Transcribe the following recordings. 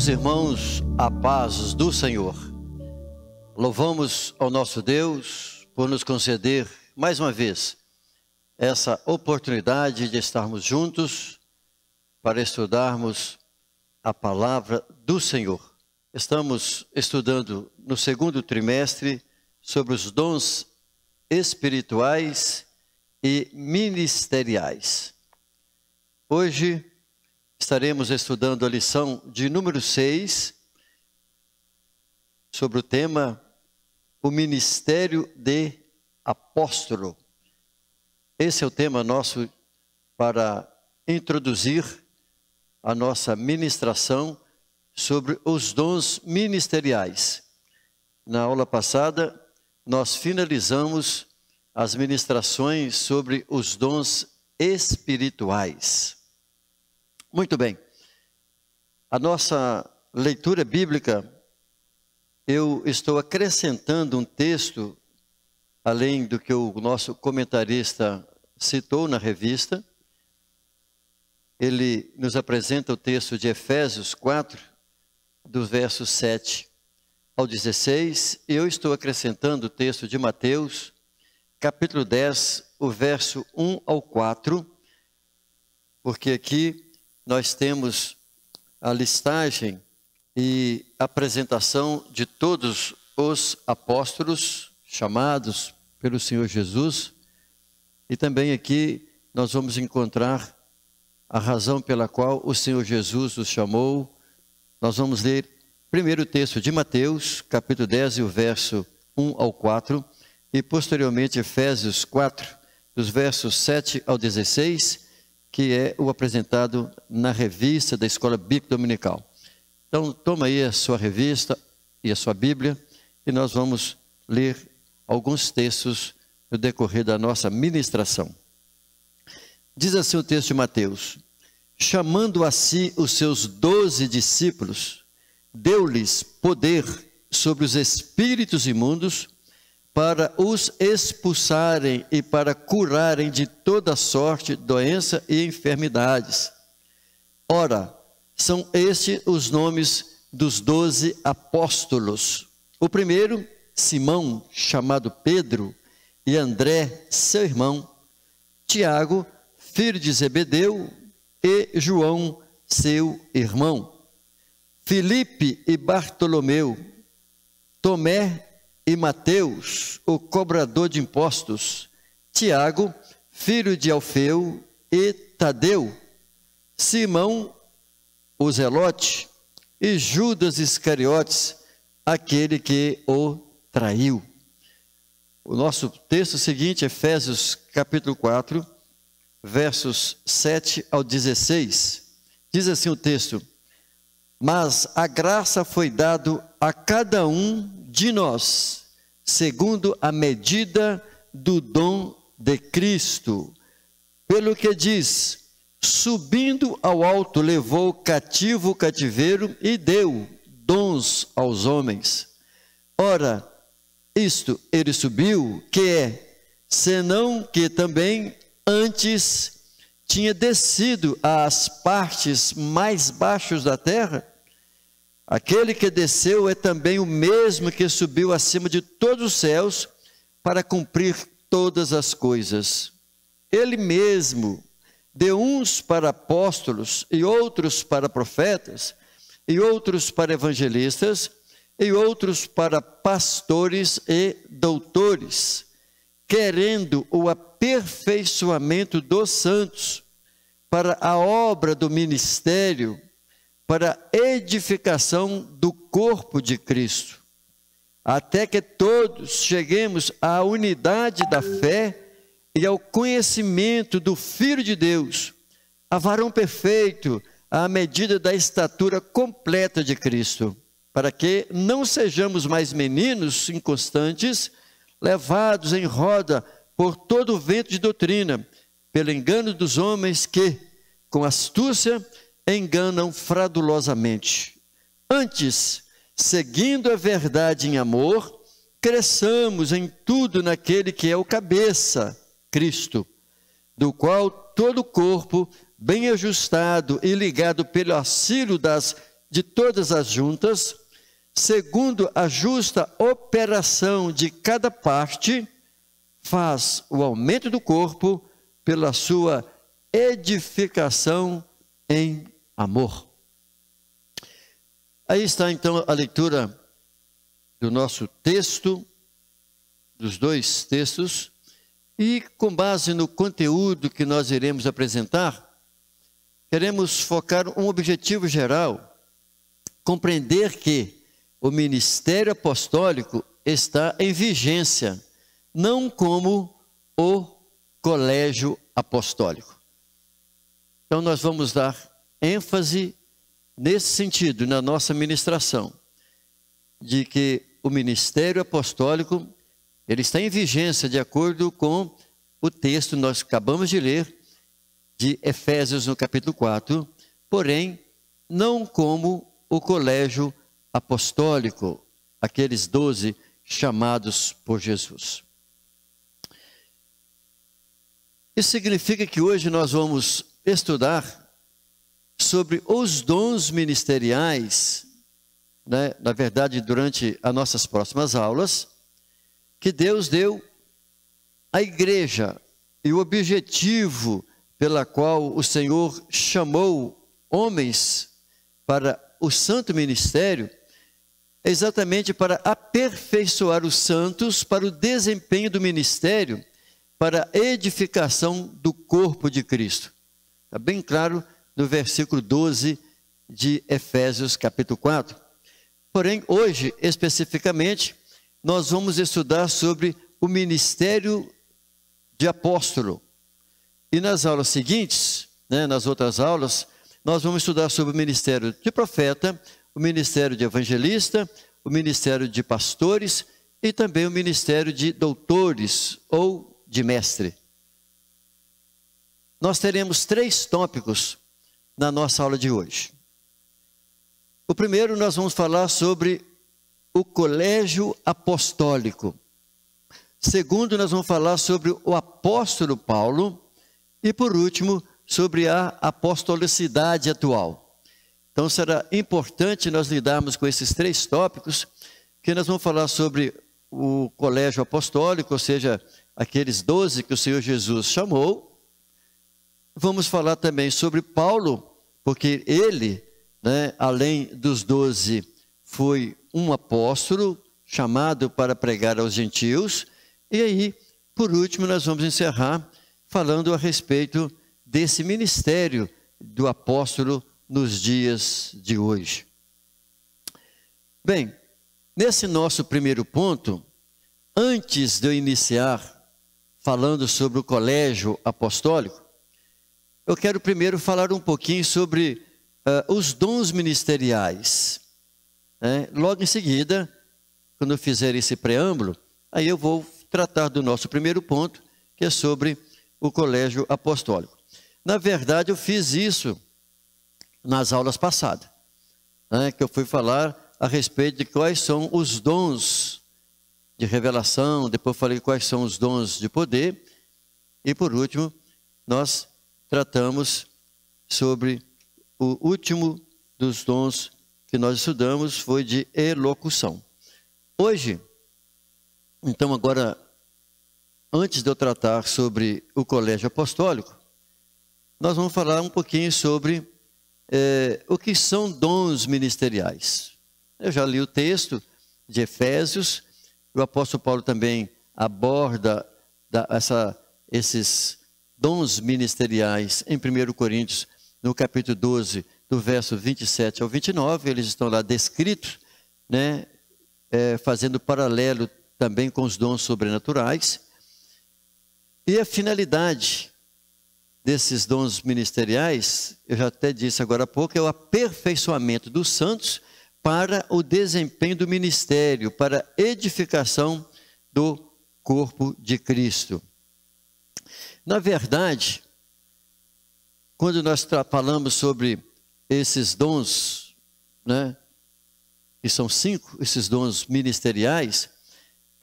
Meus irmãos, a paz do Senhor. Louvamos ao nosso Deus por nos conceder, mais uma vez, essa oportunidade de estarmos juntos para estudarmos a palavra do Senhor. Estamos estudando no segundo trimestre sobre os dons espirituais e ministeriais. Hoje estaremos estudando a lição de número 6, sobre o tema o ministério de apóstolo. Esse é o tema nosso para introduzir a nossa ministração sobre os dons ministeriais. Na aula passada, nós finalizamos as ministrações sobre os dons espirituais. Muito bem, a nossa leitura bíblica, eu estou acrescentando um texto, além do que o nosso comentarista citou na revista. Ele nos apresenta o texto de Efésios 4, dos versos 7 ao 16, e eu estou acrescentando o texto de Mateus, capítulo 10, o verso 1 ao 4, porque aqui nós temos a listagem e apresentação de todos os apóstolos chamados pelo Senhor Jesus, e também aqui nós vamos encontrar a razão pela qual o Senhor Jesus os chamou. Nós vamos ler primeiro o texto de Mateus, capítulo 10, e o verso 1 ao 4, e posteriormente Efésios 4, dos versos 7 ao 16, que é o apresentado na revista da Escola Bíblica Dominical. Então, toma aí a sua revista e a sua Bíblia, e nós vamos ler alguns textos no decorrer da nossa ministração. Diz assim o texto de Mateus: chamando a si os seus 12 discípulos, deu-lhes poder sobre os espíritos imundos, para os expulsarem e para curarem de toda sorte de doença e enfermidades. Ora, são estes os nomes dos 12 apóstolos. O primeiro, Simão, chamado Pedro, e André, seu irmão, Tiago, filho de Zebedeu, e João, seu irmão, Filipe e Bartolomeu, Tomé e Mateus, o cobrador de impostos, Tiago, filho de Alfeu, e Tadeu, Simão, o Zelote, e Judas Iscariotes, aquele que o traiu. O nosso texto seguinte, Efésios capítulo 4, versos 7 ao 16, diz assim o texto: mas a graça foi dada a cada um de nós, segundo a medida do dom de Cristo. Pelo que diz: subindo ao alto, levou cativo o cativeiro e deu dons aos homens. Ora, isto ele subiu, que é, senão que também antes tinha descido às partes mais baixas da terra. Aquele que desceu é também o mesmo que subiu acima de todos os céus para cumprir todas as coisas. Ele mesmo deu uns para apóstolos, e outros para profetas, e outros para evangelistas, e outros para pastores e doutores, querendo o aperfeiçoamento dos santos, para a obra do ministério, para a edificação do corpo de Cristo, até que todos cheguemos à unidade da fé e ao conhecimento do Filho de Deus, a varão perfeito, à medida da estatura completa de Cristo, para que não sejamos mais meninos inconstantes, levados em roda por todo o vento de doutrina, pelo engano dos homens que, com astúcia, enganam fraudulosamente. Antes, seguindo a verdade em amor, cresçamos em tudo naquele que é o cabeça, Cristo, do qual todo o corpo, bem ajustado e ligado pelo auxílio das de todas as juntas, segundo a justa operação de cada parte, faz o aumento do corpo pela sua edificação em amor. Aí está então a leitura do nosso texto, dos dois textos, e com base no conteúdo que nós iremos apresentar, queremos focar um objetivo geral, compreender que o ministério apostólico está em vigência, não como o colégio apostólico. Então nós vamos dar ênfase nesse sentido, na nossa ministração, de que o ministério apostólico, ele está em vigência de acordo com o texto que nós acabamos de ler, de Efésios no capítulo 4, porém, não como o colégio apostólico, aqueles 12 chamados por Jesus. Isso significa que hoje nós vamos estudar sobre os dons ministeriais, né? Na verdade, durante as nossas próximas aulas, que Deus deu à igreja e o objetivo pela qual o Senhor chamou homens para o santo ministério, é exatamente para aperfeiçoar os santos para o desempenho do ministério, para a edificação do corpo de Cristo. Está bem claro no versículo 12 de Efésios capítulo 4. Porém, hoje, especificamente, nós vamos estudar sobre o ministério de apóstolo. E nas aulas seguintes, nas outras aulas, nós vamos estudar sobre o ministério de profeta, o ministério de evangelista, o ministério de pastores e também o ministério de doutores ou de mestre. Nós teremos 3 tópicos na nossa aula de hoje. O primeiro, nós vamos falar sobre o colégio apostólico. Segundo, nós vamos falar sobre o apóstolo Paulo. E por último, sobre a apostolicidade atual. Então será importante nós lidarmos com esses 3 tópicos, que nós vamos falar sobre o colégio apostólico, ou seja, aqueles 12 que o Senhor Jesus chamou. Vamos falar também sobre Paulo, porque ele, além dos 12, foi um apóstolo chamado para pregar aos gentios. E aí, por último, nós vamos encerrar falando a respeito desse ministério do apóstolo nos dias de hoje. Bem, nesse nosso primeiro ponto, antes de eu iniciar falando sobre o colégio apostólico, eu quero primeiro falar um pouquinho sobre os dons ministeriais. Logo em seguida, quando eu fizer esse preâmbulo, aí eu vou tratar do nosso primeiro ponto, que é sobre o colégio apostólico. Na verdade, eu fiz isso nas aulas passadas, que eu fui falar a respeito de quais são os dons de revelação, depois falei quais são os dons de poder, e por último, nós tratamos sobre o último dos dons que nós estudamos, foi de elocução. Hoje, então agora, antes de eu tratar sobre o colégio apostólico, nós vamos falar um pouquinho sobre o que são dons ministeriais. Eu já li o texto de Efésios, o apóstolo Paulo também aborda esses dons ministeriais em 1 Coríntios, no capítulo 12, do verso 27 ao 29, eles estão lá descritos, fazendo paralelo também com os dons sobrenaturais. E a finalidade desses dons ministeriais, eu já até disse agora há pouco, é o aperfeiçoamento dos santos para o desempenho do ministério, para a edificação do corpo de Cristo. Na verdade, quando nós falamos sobre esses dons, que são 5, esses dons ministeriais,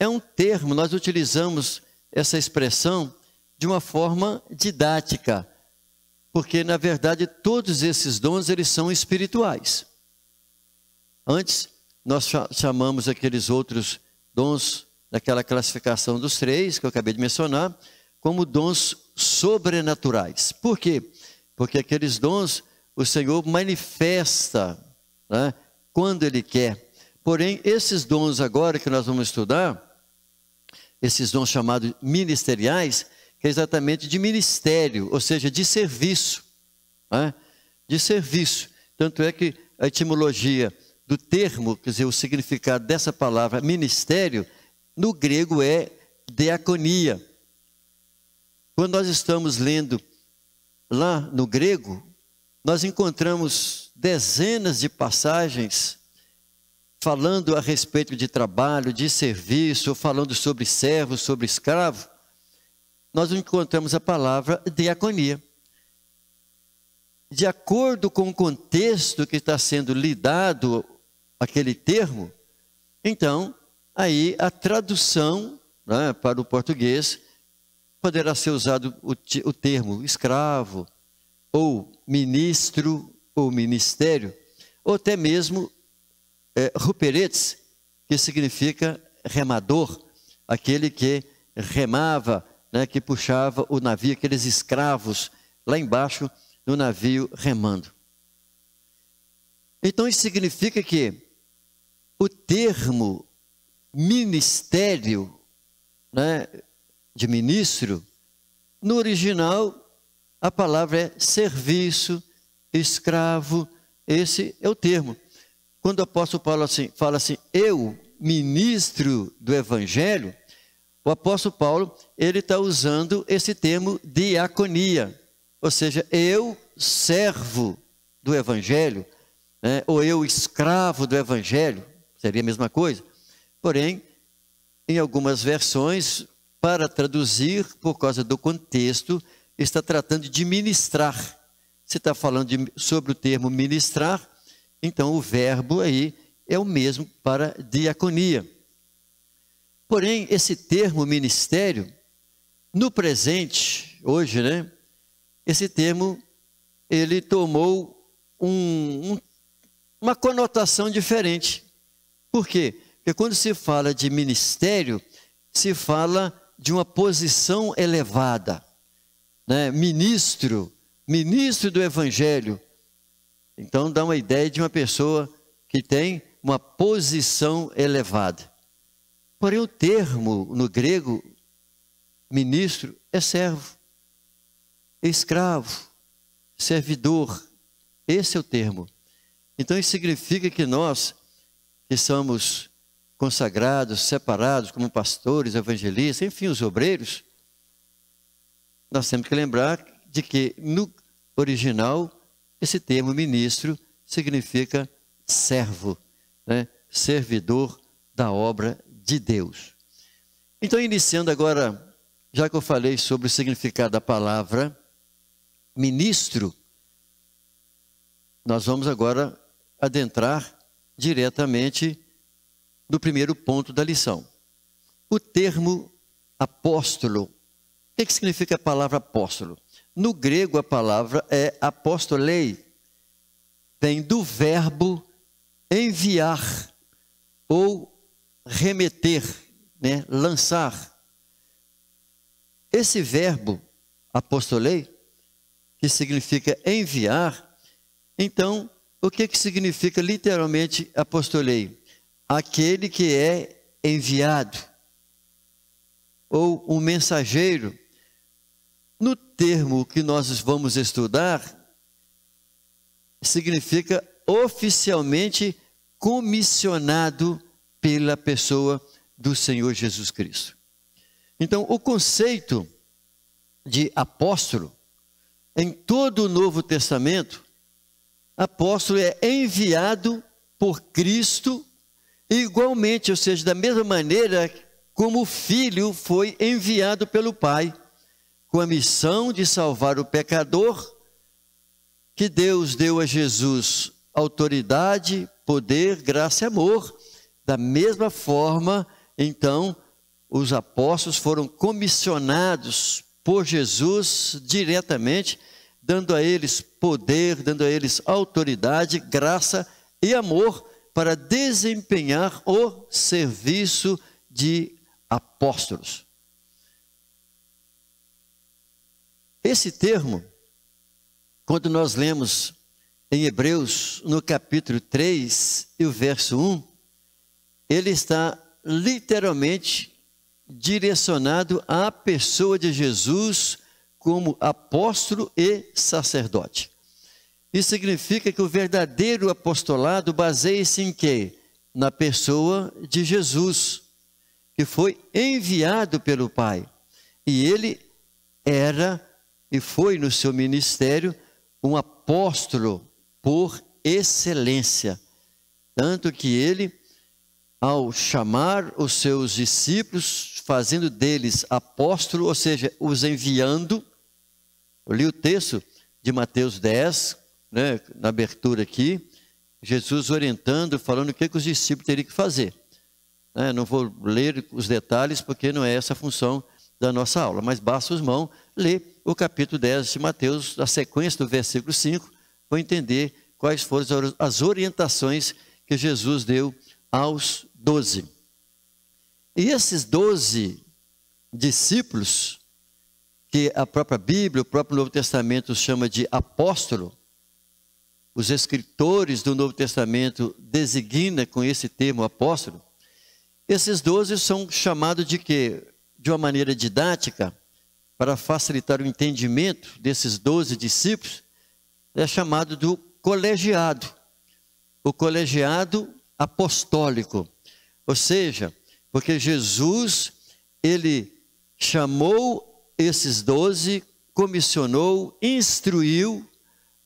é um termo, nós utilizamos essa expressão de uma forma didática, porque na verdade todos esses dons eles são espirituais. Antes, nós chamamos aqueles outros dons, daquela classificação dos 3, que eu acabei de mencionar, como dons sobrenaturais. Por quê? Porque aqueles dons o Senhor manifesta, né, quando Ele quer. Porém, esses dons agora que nós vamos estudar, esses dons chamados ministeriais, que é exatamente de ministério, ou seja, de serviço. Né? De serviço. Tanto é que a etimologia do termo, quer dizer, o significado dessa palavra ministério, no grego é diaconia. Quando nós estamos lendo lá no grego, nós encontramos dezenas de passagens falando a respeito de trabalho, de serviço, falando sobre servo, sobre escravo. Nós encontramos a palavra diaconia. De acordo com o contexto que está sendo lidado aquele termo, então, aí a tradução, né, para o português, poderá ser usado o termo escravo, ou ministro, ou ministério, ou até mesmo ruperetes, que significa remador, aquele que remava, né, que puxava o navio, aqueles escravos lá embaixo no navio remando. Então isso significa que o termo ministério, né, de ministro, no original a palavra é serviço, escravo, esse é o termo. Quando o apóstolo Paulo fala assim, eu, ministro do Evangelho, o apóstolo Paulo, ele está usando esse termo diaconia, ou seja, eu, servo do Evangelho, né, ou eu, escravo do Evangelho, seria a mesma coisa. Porém, em algumas versões, para traduzir, por causa do contexto, está tratando de ministrar. Se está falando sobre o termo ministrar, então o verbo aí é o mesmo para diaconia. Porém, esse termo ministério, no presente, hoje, né? Esse termo, ele tomou uma conotação diferente. Por quê? Porque quando se fala de ministério, se fala de uma posição elevada, né? Ministro do Evangelho. Então dá uma ideia de uma pessoa que tem uma posição elevada. Porém o termo no grego, ministro, é servo, escravo, servidor. Esse é o termo. Então isso significa que nós, que somos consagrados, separados como pastores, evangelistas, enfim, os obreiros, nós temos que lembrar de que no original esse termo ministro significa servo, né? Servidor da obra de Deus. Então, iniciando agora, já que eu falei sobre o significado da palavra ministro, nós vamos agora adentrar diretamente no primeiro ponto da lição. O termo apóstolo. O que significa a palavra apóstolo? No grego a palavra é apostolei, vem do verbo enviar ou remeter, né? Lançar. Esse verbo apostolei, que significa enviar, então o que significa literalmente apostolei? Aquele que é enviado, ou um mensageiro. No termo que nós vamos estudar, significa oficialmente comissionado pela pessoa do Senhor Jesus Cristo. Então, o conceito de apóstolo, em todo o Novo Testamento, apóstolo é enviado por Cristo igualmente, ou seja, da mesma maneira como o Filho foi enviado pelo Pai, com a missão de salvar o pecador, que Deus deu a Jesus autoridade, poder, graça e amor. Da mesma forma, então, os apóstolos foram comissionados por Jesus diretamente, dando a eles poder, dando a eles autoridade, graça e amor, para desempenhar o serviço de apóstolos. Esse termo, quando nós lemos em Hebreus, no capítulo 3 e o verso 1, ele está literalmente direcionado à pessoa de Jesus como apóstolo e sacerdote. Isso significa que o verdadeiro apostolado baseia-se em quê? Na pessoa de Jesus, que foi enviado pelo Pai. E ele era e foi no seu ministério um apóstolo por excelência. Tanto que ele, ao chamar os seus discípulos, fazendo deles apóstolo, ou seja, os enviando, eu li o texto de Mateus 10, né, na abertura aqui, Jesus orientando, falando o que os discípulos teriam que fazer. Não vou ler os detalhes, porque não é essa a função da nossa aula, mas basta os irmãos ler o capítulo 10 de Mateus, a sequência do versículo 5, para entender quais foram as orientações que Jesus deu aos 12. E esses 12 discípulos, que a própria Bíblia, o próprio Novo Testamento chama de apóstolo, os escritores do Novo Testamento designam com esse termo apóstolo, esses 12 são chamados de quê? De uma maneira didática, para facilitar o entendimento desses 12 discípulos, é chamado do colegiado, o colegiado apostólico. Ou seja, porque Jesus, ele chamou esses 12, comissionou, instruiu,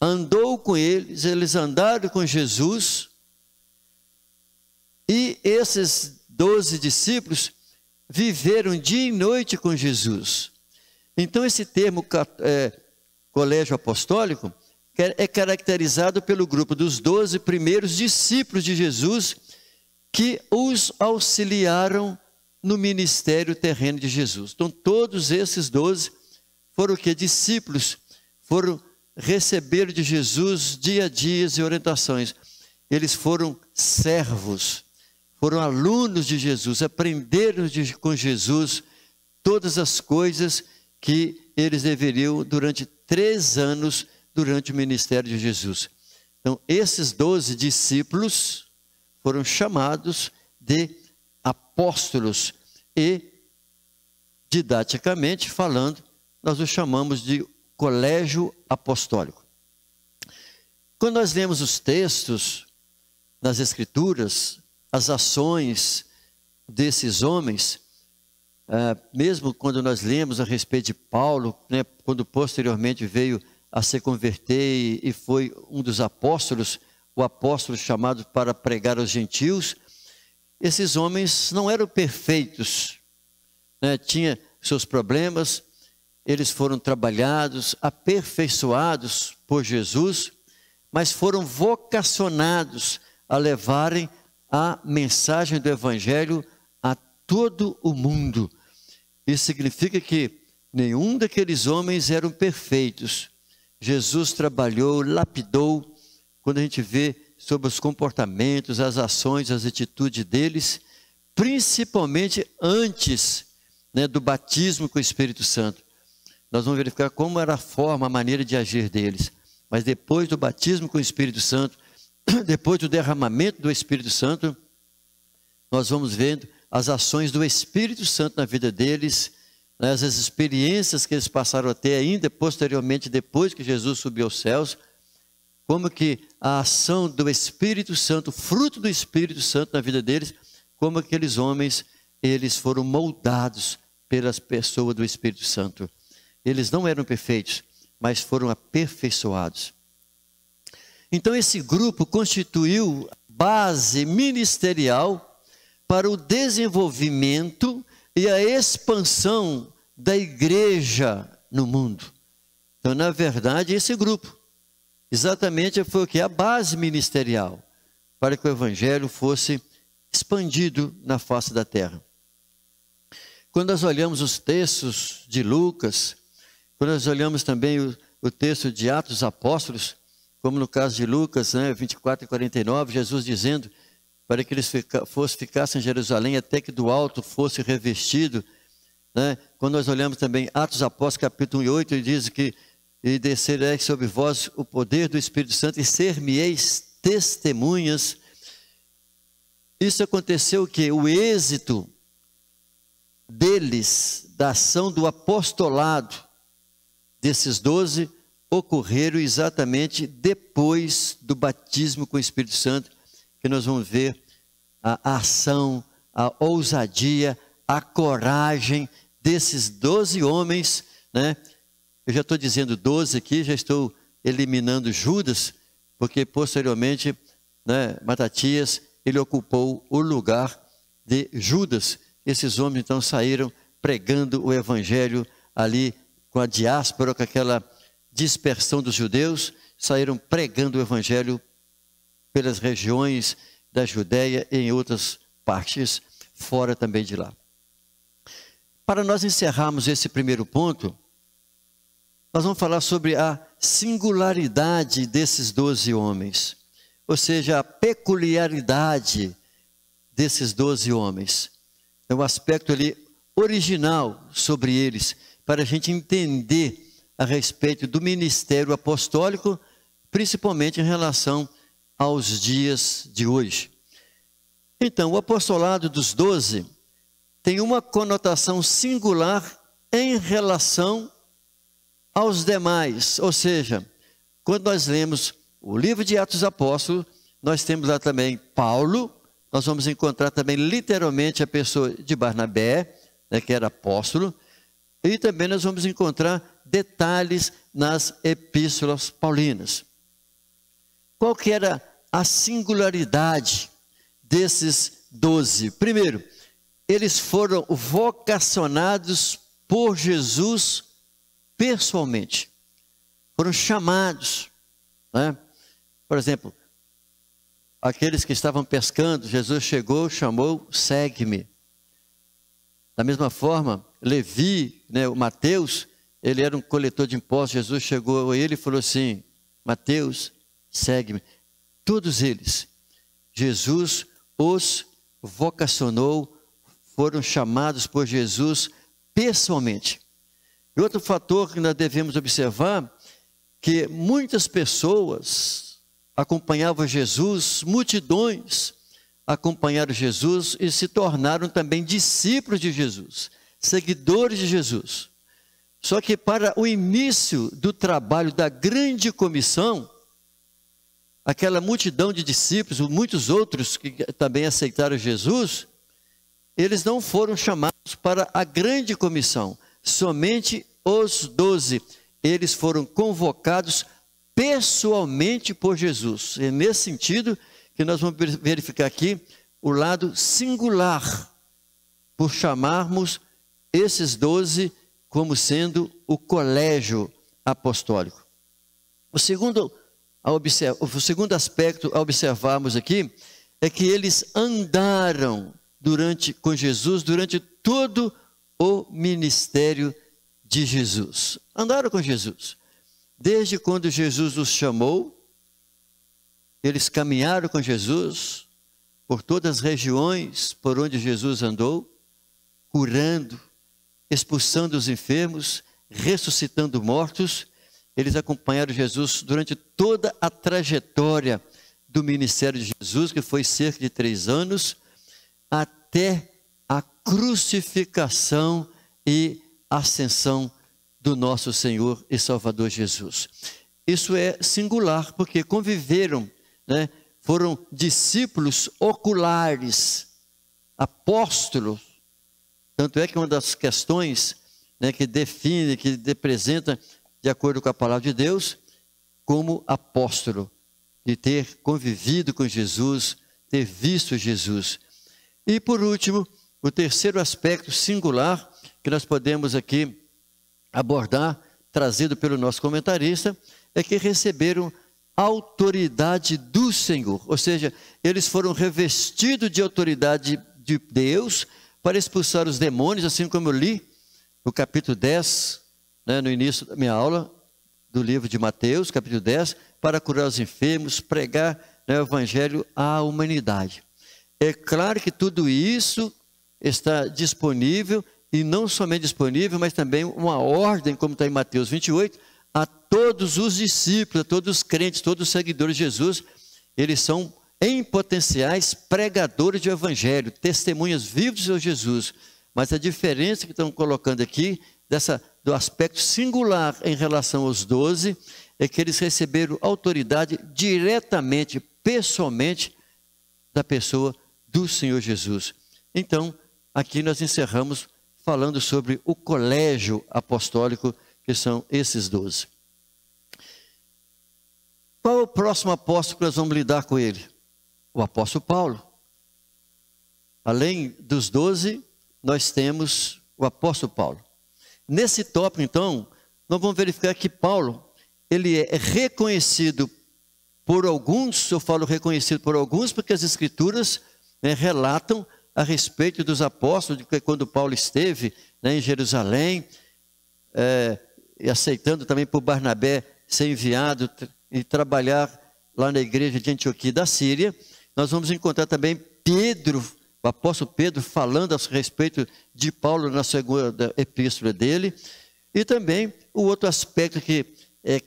andou com eles, eles andaram com Jesus, e esses 12 discípulos viveram dia e noite com Jesus. Então esse termo colégio apostólico é caracterizado pelo grupo dos 12 primeiros discípulos de Jesus, que os auxiliaram no ministério terreno de Jesus. Então todos esses 12 foram o que? Discípulos, receberam de Jesus dia a dia e orientações. Eles foram servos, foram alunos de Jesus, aprenderam com Jesus todas as coisas que eles deveriam durante 3 anos, durante o ministério de Jesus. Então, esses 12 discípulos foram chamados de apóstolos e, didaticamente falando, nós os chamamos de colégio apostólico. Quando nós lemos os textos nas Escrituras, as ações desses homens, mesmo quando nós lemos a respeito de Paulo, né, quando posteriormente veio a se converter e foi um dos apóstolos, o apóstolo chamado para pregar aos gentios, esses homens não eram perfeitos, né, tinha seus problemas, eles foram trabalhados, aperfeiçoados por Jesus, mas foram vocacionados a levarem a mensagem do Evangelho a todo o mundo. Isso significa que nenhum daqueles homens eram perfeitos. Jesus trabalhou, lapidou, quando a gente vê sobre os comportamentos, as ações, as atitudes deles, principalmente antes, né, do batismo com o Espírito Santo. Nós vamos verificar como era a forma, a maneira de agir deles. Mas depois do batismo com o Espírito Santo, depois do derramamento do Espírito Santo, nós vamos vendo as ações do Espírito Santo na vida deles, né, as experiências que eles passaram a ter ainda posteriormente, depois que Jesus subiu aos céus, como que a ação do Espírito Santo, fruto do Espírito Santo na vida deles, como aqueles homens, eles foram moldados pelas pessoas do Espírito Santo. Eles não eram perfeitos, mas foram aperfeiçoados. Então esse grupo constituiu base ministerial para o desenvolvimento e a expansão da igreja no mundo. Então, na verdade, esse grupo exatamente foi o que? A base ministerial para que o Evangelho fosse expandido na face da terra. Quando nós olhamos os textos de Lucas, quando nós olhamos também o texto de Atos dos Apóstolos, como no caso de Lucas, né, 24 e 49, Jesus dizendo para que eles ficassem em Jerusalém até que do alto fosse revestido, né? Quando nós olhamos também Atos dos Apóstolos, capítulo 8, ele diz que e descerei sobre vós o poder do Espírito Santo e ser-me-eis testemunhas. Isso aconteceu o quê? O êxito deles, da ação do apostolado, desses 12, ocorreram exatamente depois do batismo com o Espírito Santo, que nós vamos ver a ação, a ousadia, a coragem desses 12 homens, né? Eu já estou dizendo 12 aqui, já estou eliminando Judas, porque posteriormente, né, Matatias, ele ocupou o lugar de Judas. Esses homens então saíram pregando o evangelho ali com a diáspora, com aquela dispersão dos judeus, saíram pregando o evangelho pelas regiões da Judéia e em outras partes, fora também de lá. Para nós encerrarmos esse primeiro ponto, nós vamos falar sobre a singularidade desses 12 homens, ou seja, a peculiaridade desses 12 homens. É um aspecto ali original sobre eles, para a gente entender a respeito do ministério apostólico, principalmente em relação aos dias de hoje. Então, o apostolado dos 12 tem uma conotação singular em relação aos demais, ou seja, quando nós lemos o livro de Atos dos Apóstolos, nós temos lá também Paulo, nós vamos encontrar também literalmente a pessoa de Barnabé, né, que era apóstolo, e também nós vamos encontrar detalhes nas epístolas paulinas. Qual que era a singularidade desses 12? Primeiro, eles foram vocacionados por Jesus pessoalmente, foram chamados, né? Por exemplo, aqueles que estavam pescando, Jesus chegou, chamou, segue-me. Da mesma forma, Levi, né, o Mateus, ele era um coletor de impostos, Jesus chegou a ele e falou assim, Mateus, segue-me. Todos eles, Jesus os vocacionou, foram chamados por Jesus pessoalmente. E outro fator que nós devemos observar, que muitas pessoas acompanhavam Jesus, multidões acompanharam Jesus e se tornaram também discípulos de Jesus, seguidores de Jesus. Só que para o início do trabalho da grande comissão, aquela multidão de discípulos, muitos outros que também aceitaram Jesus, eles não foram chamados para a grande comissão, somente os 12, eles foram convocados pessoalmente por Jesus. É nesse sentido que nós vamos verificar aqui o lado singular, por chamarmos esses 12 como sendo o colégio apostólico. O segundo aspecto a observarmos aqui é que eles andaram com Jesus durante todo o ministério de Jesus. Andaram com Jesus. Desde quando Jesus os chamou, eles caminharam com Jesus por todas as regiões por onde Jesus andou, curando, expulsando os enfermos, ressuscitando mortos. Eles acompanharam Jesus durante toda a trajetória do ministério de Jesus, que foi cerca de 3 anos, até a crucificação e ascensão do nosso Senhor e Salvador Jesus. Isso é singular, porque conviveram, né? Foram discípulos oculares, apóstolos. Tanto é que uma das questões, né, que define, que representa, de acordo com a palavra de Deus, como apóstolo, de ter convivido com Jesus, ter visto Jesus. E por último, o terceiro aspecto singular que nós podemos aqui abordar, trazido pelo nosso comentarista, é que receberam autoridade do Senhor, ou seja, eles foram revestidos de autoridade de Deus para expulsar os demônios, assim como eu li no capítulo 10, né, no início da minha aula, do livro de Mateus, capítulo 10, para curar os enfermos, pregar, né, o evangelho à humanidade. É claro que tudo isso está disponível, e não somente disponível, mas também uma ordem, como está em Mateus 28, a todos os discípulos, a todos os crentes, todos os seguidores de Jesus. Eles são em potenciais pregadores de evangelho, testemunhas vivas do Senhor Jesus. Mas a diferença que estão colocando aqui, do aspecto singular em relação aos 12, é que eles receberam autoridade diretamente, pessoalmente, da pessoa do Senhor Jesus. Então, aqui nós encerramos falando sobre o colégio apostólico, que são esses 12. Qual é o próximo apóstolo que nós vamos lidar com ele? O apóstolo Paulo. Além dos 12, nós temos o apóstolo Paulo. Nesse tópico, então, nós vamos verificar que Paulo, ele é reconhecido por alguns, eu falo reconhecido por alguns, porque as escrituras relatam a respeito dos apóstolos, de que quando Paulo esteve em Jerusalém, e aceitando também por Barnabé ser enviado e trabalhar lá na igreja de Antioquia da Síria, nós vamos encontrar também Pedro, o apóstolo Pedro, falando a respeito de Paulo na segunda epístola dele, e também o outro aspecto que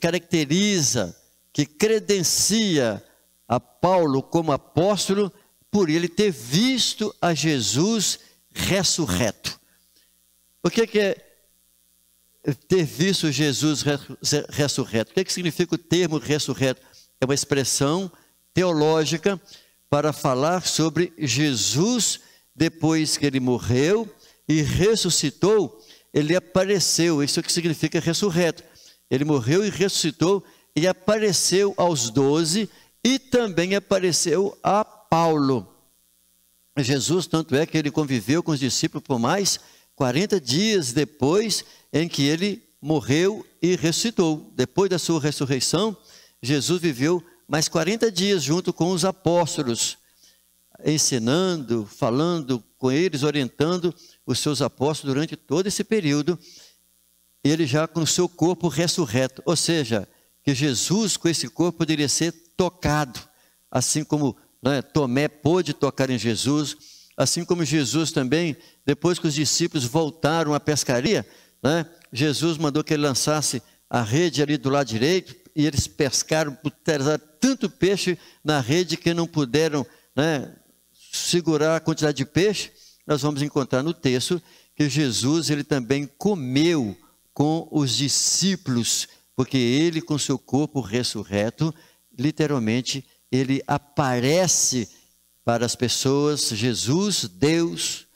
caracteriza, que credencia a Paulo como apóstolo, por ele ter visto a Jesus ressurreto. O que é ter visto Jesus ressurreto? O que significa o termo ressurreto? É uma expressão teológica para falar sobre Jesus depois que ele morreu e ressuscitou. Ele apareceu, isso é o que significa ressurreto. Ele morreu e ressuscitou e apareceu aos 12 e também apareceu a Paulo. Jesus, tanto é que ele conviveu com os discípulos por mais 40 dias depois em que ele morreu e ressuscitou. Depois da sua ressurreição, Jesus viveu mais 40 dias junto com os apóstolos, ensinando, falando com eles, orientando os seus apóstolos durante todo esse período, ele já com o seu corpo ressurreto, ou seja, que Jesus com esse corpo poderia ser tocado, assim como Tomé pôde tocar em Jesus, assim como Jesus também, depois que os discípulos voltaram à pescaria, Jesus mandou que ele lançasse a rede ali do lado direito, e eles pescaram tanto peixe na rede que não puderam segurar a quantidade de peixe. Nós vamos encontrar no texto que Jesus, ele também comeu com os discípulos, porque ele com seu corpo ressurreto, literalmente, ele aparece para as pessoas. Jesus, Deus,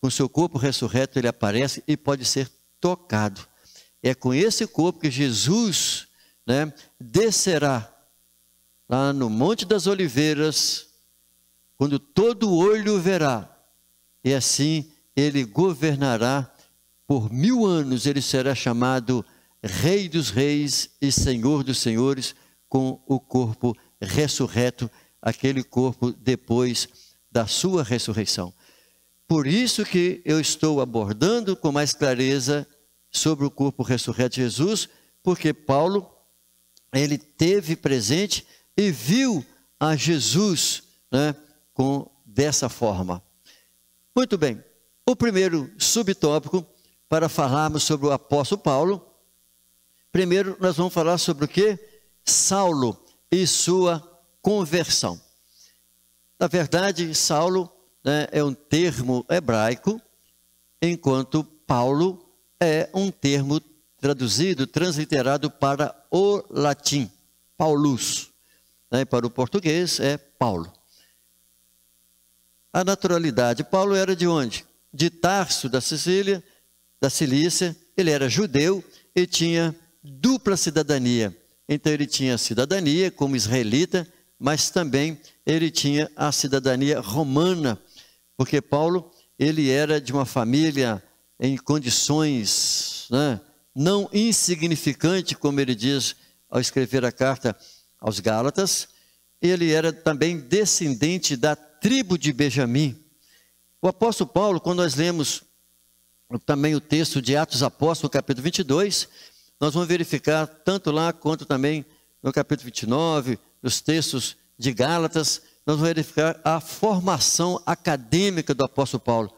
com seu corpo ressurreto, ele aparece e pode ser tocado. É com esse corpo que Jesus descerá lá no Monte das Oliveiras, quando todo olho o verá, e assim ele governará por 1000 anos. Ele será chamado Rei dos Reis e Senhor dos Senhores, com o corpo ressurreto, aquele corpo depois da sua ressurreição. Por isso que eu estou abordando com mais clareza sobre o corpo ressurreto de Jesus, porque Paulo, ele teve presente e viu a Jesus dessa forma. Muito bem, o primeiro subtópico para falarmos sobre o apóstolo Paulo, primeiro nós vamos falar sobre o que? Saulo e sua conversão. Na verdade, Saulo é um termo hebraico, enquanto Paulo é um termo traduzido, transliterado para o latim, Paulus. Para o português é Paulo. A naturalidade, Paulo era de onde? De Tarso, da Cilícia. Ele era judeu e tinha dupla cidadania. Então ele tinha a cidadania como israelita, mas também ele tinha a cidadania romana, porque Paulo, ele era de uma família em condições não insignificante, como ele diz ao escrever a carta aos Gálatas. Ele era também descendente da tribo de Benjamim. O apóstolo Paulo, quando nós lemos também o texto de Atos Apóstolos, capítulo 22, nós vamos verificar, tanto lá quanto também no capítulo 29, nos textos de Gálatas, nós vamos verificar a formação acadêmica do apóstolo Paulo.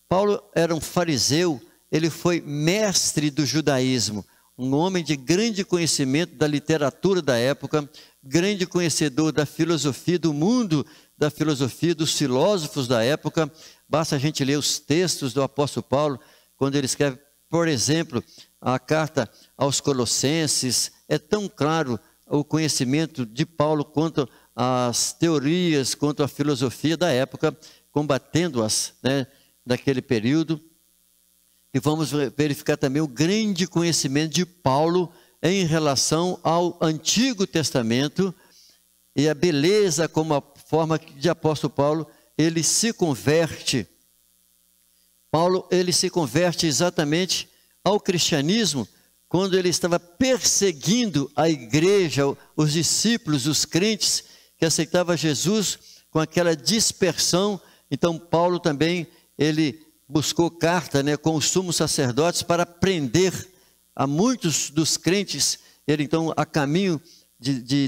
Paulo era um fariseu, ele foi mestre do judaísmo, um homem de grande conhecimento da literatura da época, grande conhecedor da filosofia, do mundo da filosofia, dos filósofos da época. Basta a gente ler os textos do apóstolo Paulo, quando ele escreve, por exemplo, a carta aos Colossenses. É tão claro o conhecimento de Paulo quanto às teorias, quanto à filosofia da época, combatendo-as, né, daquele período. E vamos verificar também o grande conhecimento de Paulo em relação ao Antigo Testamento e a beleza como a forma de apóstolo Paulo, ele se converte. Paulo, ele se converte exatamente ao cristianismo quando ele estava perseguindo a igreja, os discípulos, os crentes que aceitavam Jesus com aquela dispersão. Então Paulo também, ele buscou carta, né, com os sumos sacerdotes para prender a muitos dos crentes. Ele então, a caminho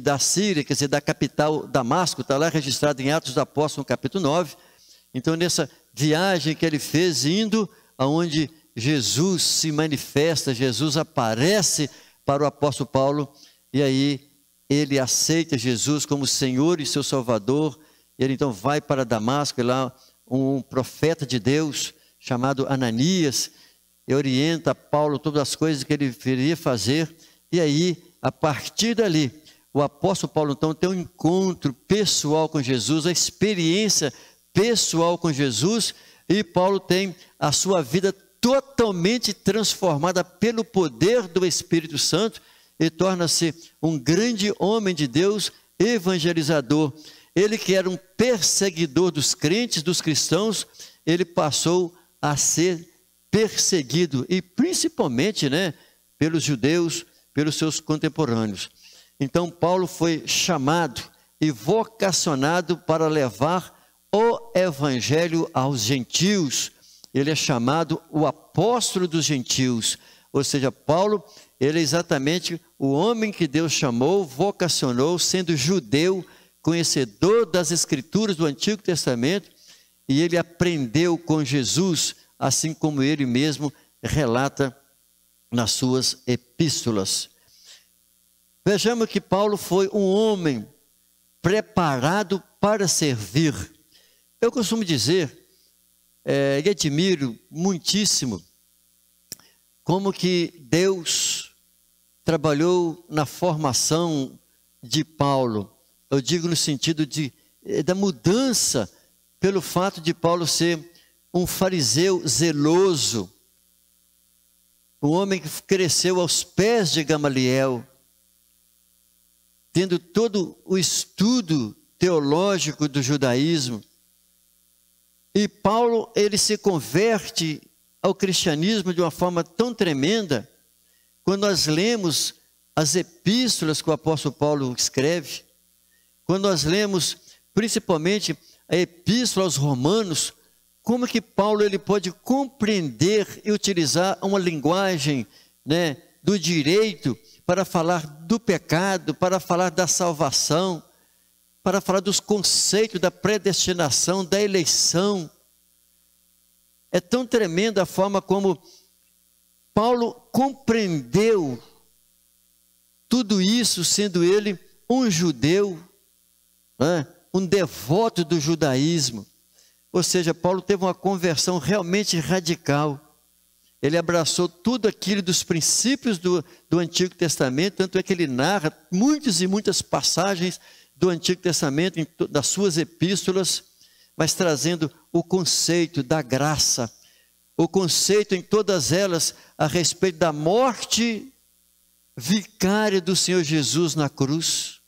da Síria, quer dizer, da capital Damasco, está lá registrado em Atos dos Apóstolos, no capítulo 9. Então, nessa viagem que ele fez, indo aonde Jesus se manifesta, Jesus aparece para o apóstolo Paulo, e aí ele aceita Jesus como Senhor e seu Salvador. Ele então vai para Damasco, e lá um profeta de Deus, chamado Ananias, e orienta Paulo todas as coisas que ele deveria fazer. E aí, a partir dali, o apóstolo Paulo então tem um encontro pessoal com Jesus, a experiência pessoal com Jesus, e Paulo tem a sua vida totalmente transformada pelo poder do Espírito Santo, e torna-se um grande homem de Deus, evangelizador. Ele que era um perseguidor dos crentes, dos cristãos, ele passou a ser perseguido, e principalmente, né, pelos judeus, pelos seus contemporâneos. Então Paulo foi chamado e vocacionado para levar o evangelho aos gentios. Ele é chamado o apóstolo dos gentios, ou seja, Paulo, ele é exatamente o homem que Deus chamou, vocacionou, sendo judeu, conhecedor das escrituras do Antigo Testamento, e ele aprendeu com Jesus, assim como ele mesmo relata nas suas epístolas. Vejamos que Paulo foi um homem preparado para servir. Eu costumo dizer, e admiro muitíssimo, como que Deus trabalhou na formação de Paulo. Eu digo no sentido da mudança, pelo fato de Paulo ser um fariseu zeloso, um homem que cresceu aos pés de Gamaliel, tendo todo o estudo teológico do judaísmo. E Paulo, ele se converte ao cristianismo de uma forma tão tremenda, quando nós lemos as epístolas que o apóstolo Paulo escreve, quando nós lemos principalmente a epístola aos Romanos, como que Paulo ele pode compreender e utilizar uma linguagem, né, do direito para falar do pecado, para falar da salvação, para falar dos conceitos da predestinação, da eleição. É tão tremenda a forma como Paulo compreendeu tudo isso, sendo ele um judeu, né, um devoto do judaísmo. Ou seja, Paulo teve uma conversão realmente radical. Ele abraçou tudo aquilo dos princípios do Antigo Testamento, tanto é que ele narra muitas e muitas passagens do Antigo Testamento, das suas epístolas, mas trazendo o conceito da graça, o conceito em todas elas a respeito da morte vicária do Senhor Jesus na cruz.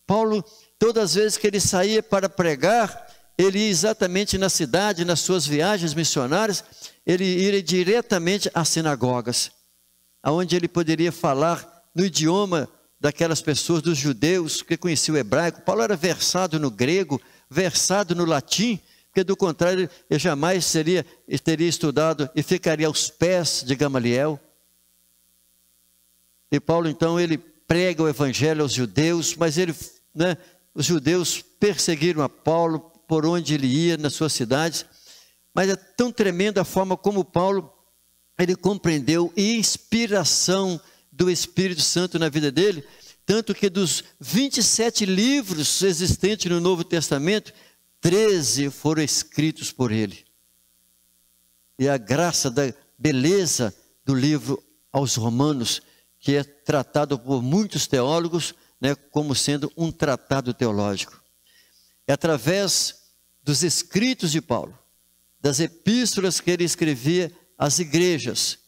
Paulo, todas as vezes que ele saía para pregar, ele ia exatamente na cidade, nas suas viagens missionárias, ele ia diretamente às sinagogas, onde ele poderia falar no idioma daquelas pessoas, dos judeus, que conheciam o hebraico. Paulo era versado no grego, versado no latim, porque do contrário, ele jamais teria estudado e ficaria aos pés de Gamaliel. E Paulo, então, ele prega o evangelho aos judeus, mas ele, né, os judeus perseguiram a Paulo por onde ele ia, nas suas cidades, mas é tão tremenda a forma como Paulo, ele compreendeu a inspiração do Espírito Santo na vida dele, tanto que dos 27 livros existentes no Novo Testamento, 13 foram escritos por ele. E a graça da beleza do livro aos Romanos, que é tratado por muitos teólogos, né, como sendo um tratado teológico. É através dos escritos de Paulo, das epístolas que ele escrevia às igrejas,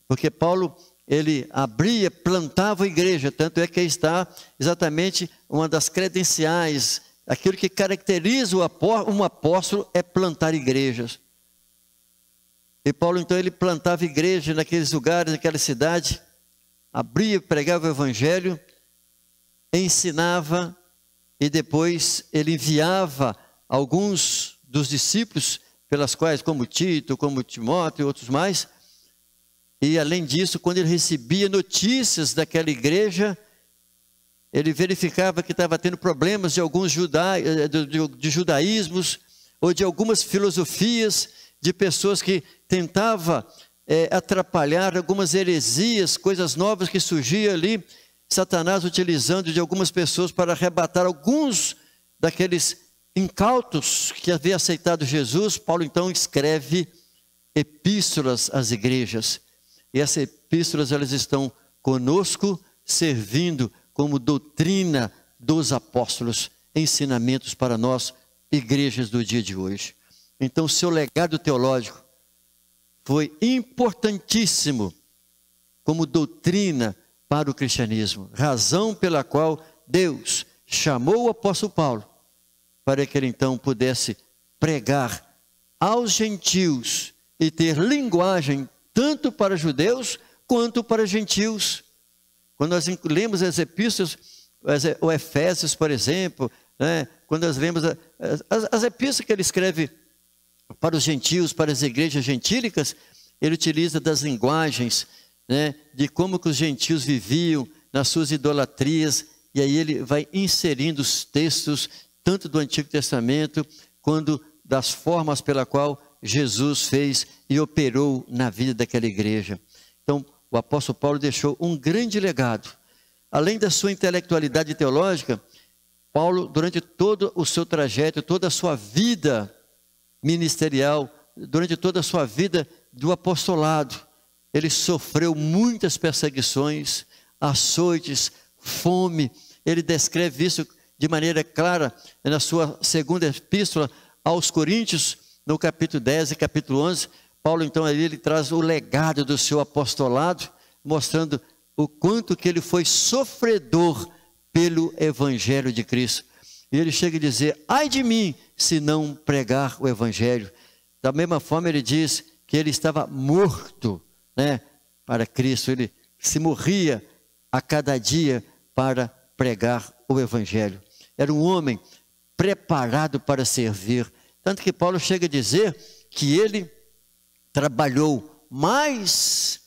porque Paulo, ele abria, plantava a igreja, tanto é que aí está exatamente uma das credenciais, aquilo que caracteriza um apóstolo é plantar igrejas. E Paulo então ele plantava igreja naqueles lugares, naquela cidade, abria, pregava o evangelho, ensinava e depois ele enviava alguns dos discípulos, pelas quais, como Tito, como Timóteo e outros mais. E além disso, quando ele recebia notícias daquela igreja, ele verificava que estava tendo problemas de alguns de judaísmos, ou de algumas filosofias, de pessoas que tentavam atrapalhar algumas heresias, coisas novas que surgiam ali, Satanás utilizando de algumas pessoas para arrebatar alguns daqueles incautos que haviam aceitado Jesus. Paulo então escreve epístolas às igrejas. E essas epístolas, elas estão conosco, servindo como doutrina dos apóstolos, ensinamentos para nós, igrejas do dia de hoje. Então, seu legado teológico foi importantíssimo como doutrina para o cristianismo, razão pela qual Deus chamou o apóstolo Paulo para que ele então pudesse pregar aos gentios e ter linguagem tanto para judeus quanto para gentios. Quando nós lemos as epístolas, o Efésios, por exemplo, né, quando nós lemos as epístolas que ele escreve para os gentios, para as igrejas gentílicas, ele utiliza das linguagens, né, de como que os gentios viviam nas suas idolatrias, e aí ele vai inserindo os textos, tanto do Antigo Testamento, quanto das formas pela qual Jesus fez e operou na vida daquela igreja. Então, o apóstolo Paulo deixou um grande legado. Além da sua intelectualidade teológica, Paulo, durante todo o seu trajeto, toda a sua vida ministerial, durante toda a sua vida do apostolado, ele sofreu muitas perseguições, açoites, fome. Ele descreve isso de maneira clara na sua segunda epístola aos Coríntios, no capítulo 10 e capítulo 11, Paulo então ali ele traz o legado do seu apostolado, mostrando o quanto que ele foi sofredor pelo evangelho de Cristo. E ele chega a dizer: ai de mim se não pregar o evangelho. Da mesma forma ele diz que ele estava morto, né, para Cristo, ele se morria a cada dia para pregar o evangelho. Era um homem preparado para servir. Tanto que Paulo chega a dizer que ele trabalhou mais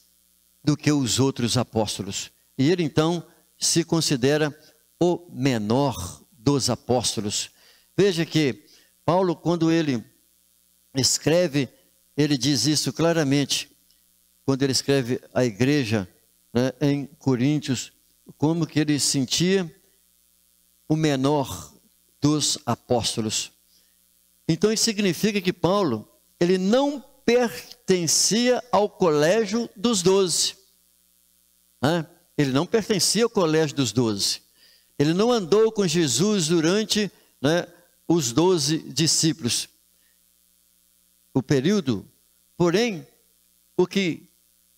do que os outros apóstolos. E ele então se considera o menor dos apóstolos. Veja que Paulo, quando ele escreve, ele diz isso claramente. Quando ele escreve à igreja, né, em Coríntios, como que ele sentia o menor dos apóstolos. Então isso significa que Paulo, ele não pertencia ao colégio dos 12. Né? Ele não pertencia ao colégio dos 12. Ele não andou com Jesus durante, né, os 12 discípulos. O período, porém, o que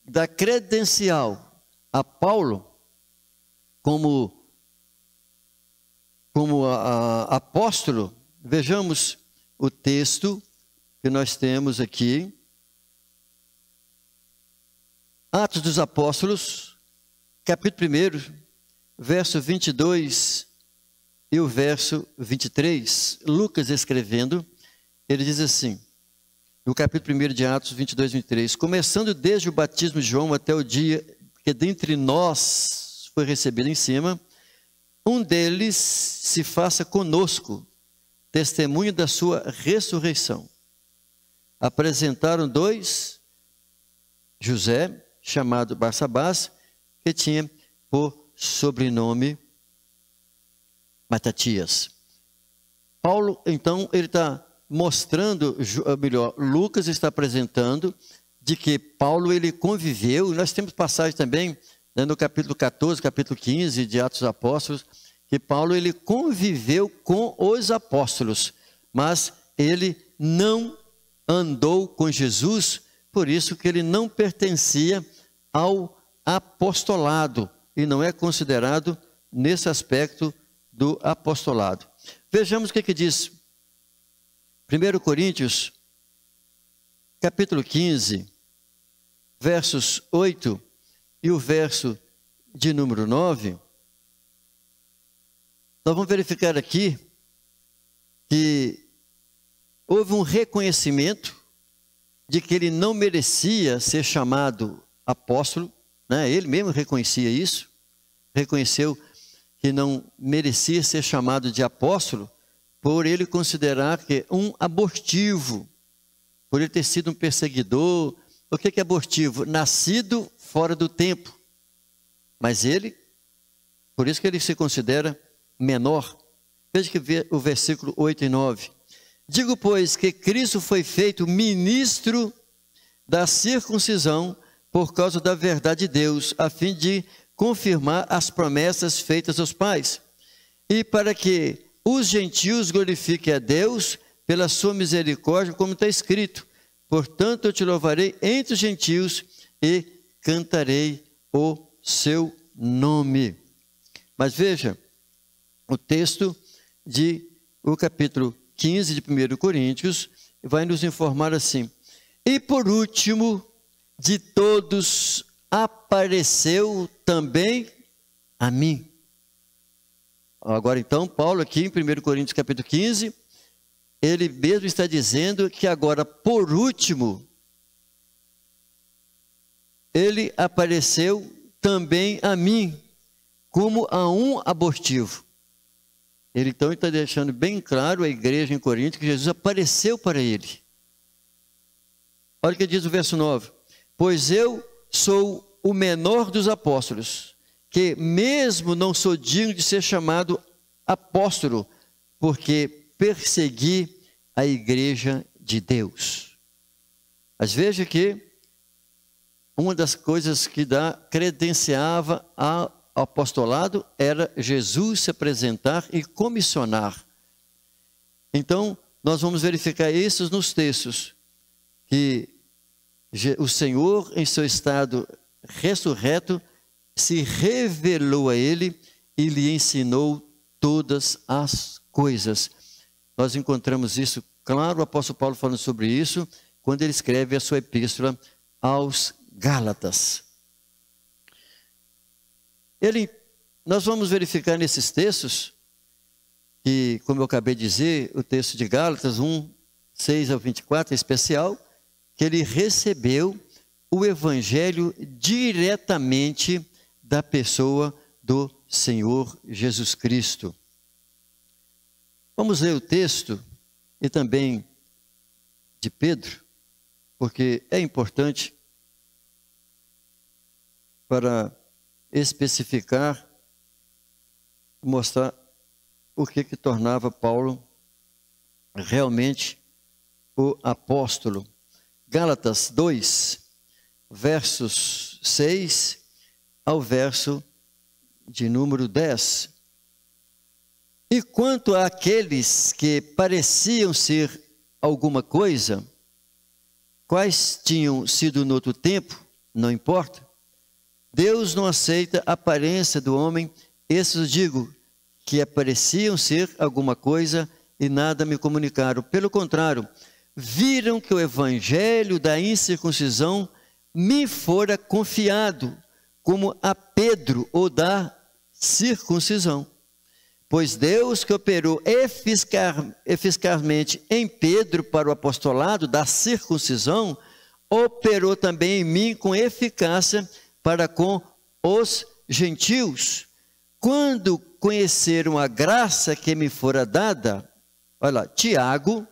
dá credencial a Paulo como apóstolo, vejamos o texto que nós temos aqui, Atos dos Apóstolos, capítulo 1, verso 22 e o verso 23. Lucas escrevendo, ele diz assim, no capítulo 1 de Atos 22 e 23, começando desde o batismo de João até o dia que dentre nós foi recebido em cima, um deles se faça conosco testemunho da sua ressurreição. Apresentaram 2, José, chamado Barsabás, que tinha por sobrenome Matatias. Paulo, então, ele está mostrando, melhor, Lucas está apresentando de que Paulo, ele conviveu, nós temos passagem também, né, no capítulo 14, capítulo 15 de Atos dos Apóstolos, que Paulo, ele conviveu com os apóstolos, mas ele não andou com Jesus, por isso que ele não pertencia ao apostolado, e não é considerado nesse aspecto do apostolado. Vejamos o que diz 1 Coríntios, capítulo 15, versos 8 e o verso de número 9. Nós vamos verificar aqui que houve um reconhecimento de que ele não merecia ser chamado apóstolo, né? Ele mesmo reconhecia isso, reconheceu que não merecia ser chamado de apóstolo, por ele considerar que um abortivo, por ele ter sido um perseguidor. O que é abortivo? Nascido fora do tempo. Mas ele, por isso que ele se considera menor. Veja que o versículo 8 e 9. Digo, pois, que Cristo foi feito ministro da circuncisão por causa da verdade de Deus, a fim de confirmar as promessas feitas aos pais, e para que os gentios glorifiquem a Deus pela sua misericórdia, como está escrito: portanto eu te louvarei entre os gentios e cantarei o seu nome. Mas veja, o texto o capítulo 15 de 1 Coríntios vai nos informar assim: e por último de todos apareceu também a mim. Agora então, Paulo aqui em 1 Coríntios capítulo 15, ele mesmo está dizendo que agora, por último, ele apareceu também a mim, como a um abortivo. Ele então está deixando bem claro à igreja em Corinto que Jesus apareceu para ele. Olha o que diz o verso 9: pois eu sou o menor dos apóstolos, que mesmo não sou digno de ser chamado apóstolo, porque persegui a igreja de Deus. Mas veja que uma das coisas que credenciava ao apostolado era Jesus se apresentar e comissionar. Então, nós vamos verificar isso nos textos, que o Senhor, em seu estado ressurreto, se revelou a ele e lhe ensinou todas as coisas. Nós encontramos isso, claro, o apóstolo Paulo falando sobre isso, quando ele escreve a sua epístola aos Gálatas. Nós vamos verificar nesses textos, que, como eu acabei de dizer, o texto de Gálatas 1, 6 ao 24 é especial, que ele recebeu o evangelho diretamente da pessoa do Senhor Jesus Cristo. Vamos ler o texto e também de Pedro, porque é importante para especificar, mostrar o que tornava Paulo realmente o apóstolo. Gálatas 2, versos 6 ao verso de número 10. E quanto àqueles que pareciam ser alguma coisa, quais tinham sido no outro tempo, não importa. Deus não aceita a aparência do homem. Esses digo que pareciam ser alguma coisa e nada me comunicaram. Pelo contrário, viram que o evangelho da incircuncisão me fora confiado, como a Pedro o da circuncisão. Pois Deus, que operou eficazmente em Pedro para o apostolado da circuncisão, operou também em mim com eficácia para com os gentios, quando conheceram a graça que me fora dada, olha lá, Tiago,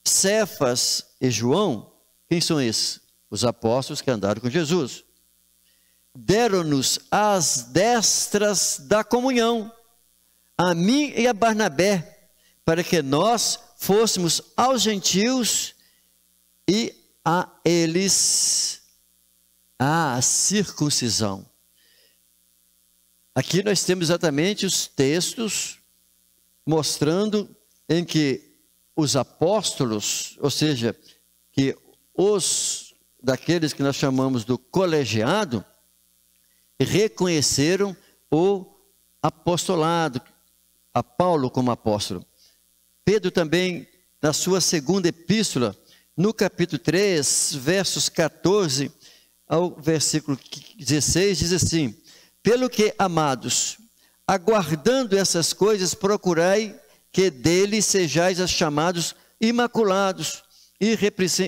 Cefas e João, quem são esses? Os apóstolos que andaram com Jesus. Deram-nos as destras da comunhão, a mim e a Barnabé, para que nós fôssemos aos gentios e a eles a circuncisão. Aqui nós temos exatamente os textos mostrando em que os apóstolos, ou seja, que os daqueles que nós chamamos do colegiado, reconheceram o apostolado, a Paulo como apóstolo. Pedro também, na sua segunda epístola, no capítulo 3, versos 14 ao versículo 16, diz assim: pelo que, amados, aguardando essas coisas, procurai que dele sejais chamados imaculados e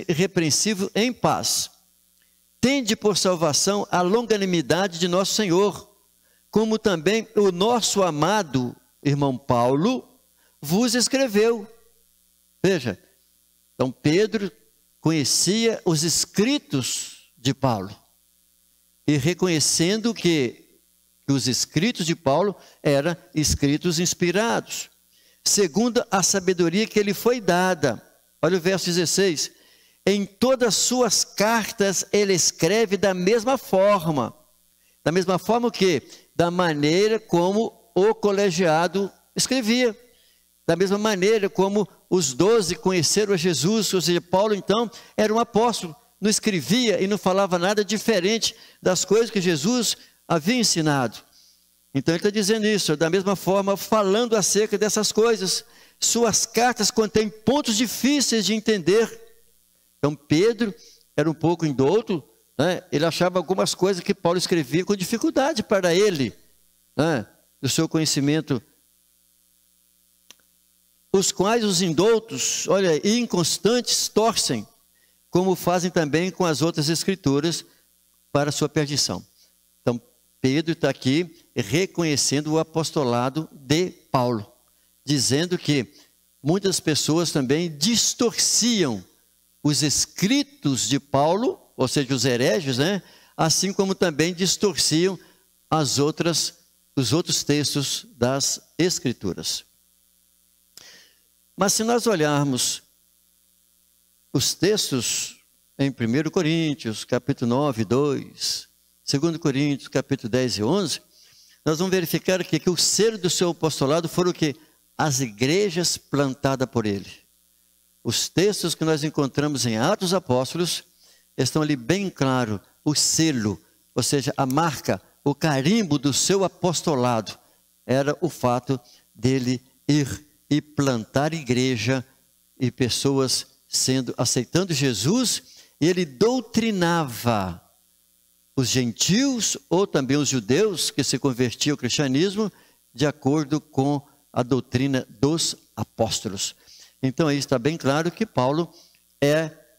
irrepreensíveis em paz. Tende por salvação a longanimidade de nosso Senhor, como também o nosso amado irmão Paulo vos escreveu. Veja, então Pedro conhecia os escritos de Paulo, e reconhecendo que os escritos de Paulo eram escritos inspirados, segundo a sabedoria que lhe foi dada. Olha o verso 16. Em todas as suas cartas ele escreve da mesma forma. Da mesma forma o quê? Da maneira como o colegiado escrevia. Da mesma maneira como os 12 conheceram a Jesus, ou seja, Paulo então era um apóstolo, não escrevia e não falava nada diferente das coisas que Jesus havia ensinado. Então ele está dizendo isso, da mesma forma, falando acerca dessas coisas. Suas cartas contêm pontos difíceis de entender. Então Pedro era um pouco indouto, né? Ele achava algumas coisas que Paulo escrevia com dificuldade para ele, né? Do seu conhecimento, os quais os indoutos, olha, inconstantes, torcem, como fazem também com as outras escrituras, para a sua perdição. Então Pedro está aqui reconhecendo o apostolado de Paulo, dizendo que muitas pessoas também distorciam os escritos de Paulo, ou seja, os hereges, né? Assim como também distorciam os outros textos das Escrituras. Mas se nós olharmos os textos em 1 Coríntios, capítulo 9, 2, 2 Coríntios, capítulo 10 e 11, nós vamos verificar aqui que o selo do seu apostolado foram o quê? As igrejas plantadas por ele. Os textos que nós encontramos em Atos dos Apóstolos estão ali bem claro, o selo, ou seja, a marca, o carimbo do seu apostolado, era o fato dele ir e plantar igreja e pessoas aceitando Jesus, e ele doutrinava os gentios ou também os judeus que se convertiam ao cristianismo de acordo com a doutrina dos apóstolos. Então aí está bem claro que Paulo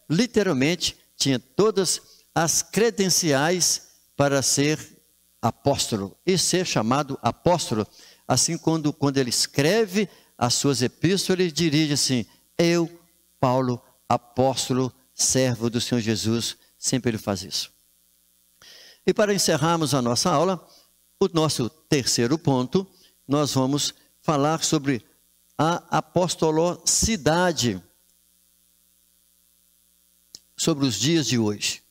literalmente tinha todas as credenciais para ser apóstolo e ser chamado apóstolo. Assim quando ele escreve as suas epístolas, ele dirige assim: eu, Paulo, apóstolo, servo do Senhor Jesus. Sempre ele faz isso. E para encerrarmos a nossa aula, o nosso terceiro ponto, nós vamos falar sobre a apostolocidade, sobre os dias de hoje.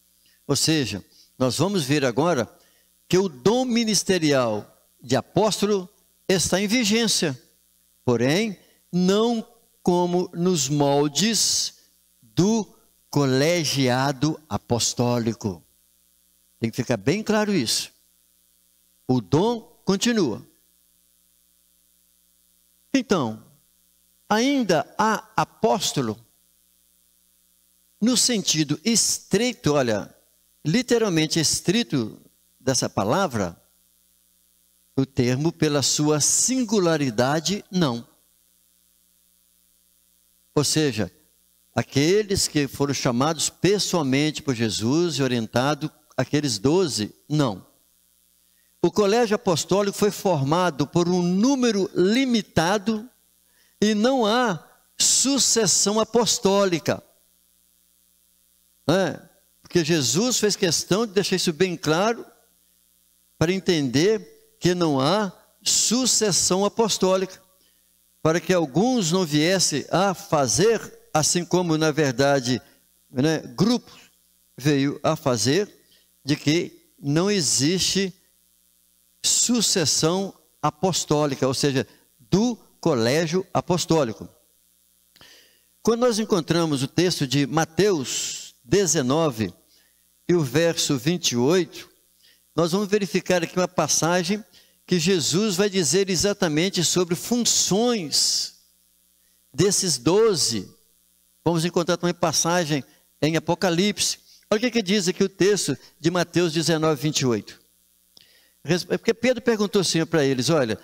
Ou seja, nós vamos ver agora que o dom ministerial de apóstolo está em vigência, porém, não como nos moldes do colegiado apostólico. Tem que ficar bem claro isso. O dom continua. Então, ainda há apóstolo no sentido estrito, olha, literalmente estrito dessa palavra, o termo pela sua singularidade, não. Ou seja, aqueles que foram chamados pessoalmente por Jesus e orientados, aqueles 12, não. o colégio apostólico foi formado por um número limitado e não há sucessão apostólica. Porque Jesus fez questão de deixar isso bem claro, para entender que não há sucessão apostólica, para que alguns não viessem a fazer, assim como na verdade, grupos veio a fazer, de que não existe sucessão apostólica, ou seja, do colégio apostólico. Quando nós encontramos o texto de Mateus 19 e o verso 28, nós vamos verificar aqui uma passagem que Jesus vai dizer exatamente sobre funções desses 12. Vamos encontrar também passagem em Apocalipse. Olha o que diz aqui o texto de Mateus 19, 28. Porque Pedro perguntou assim para eles, olha,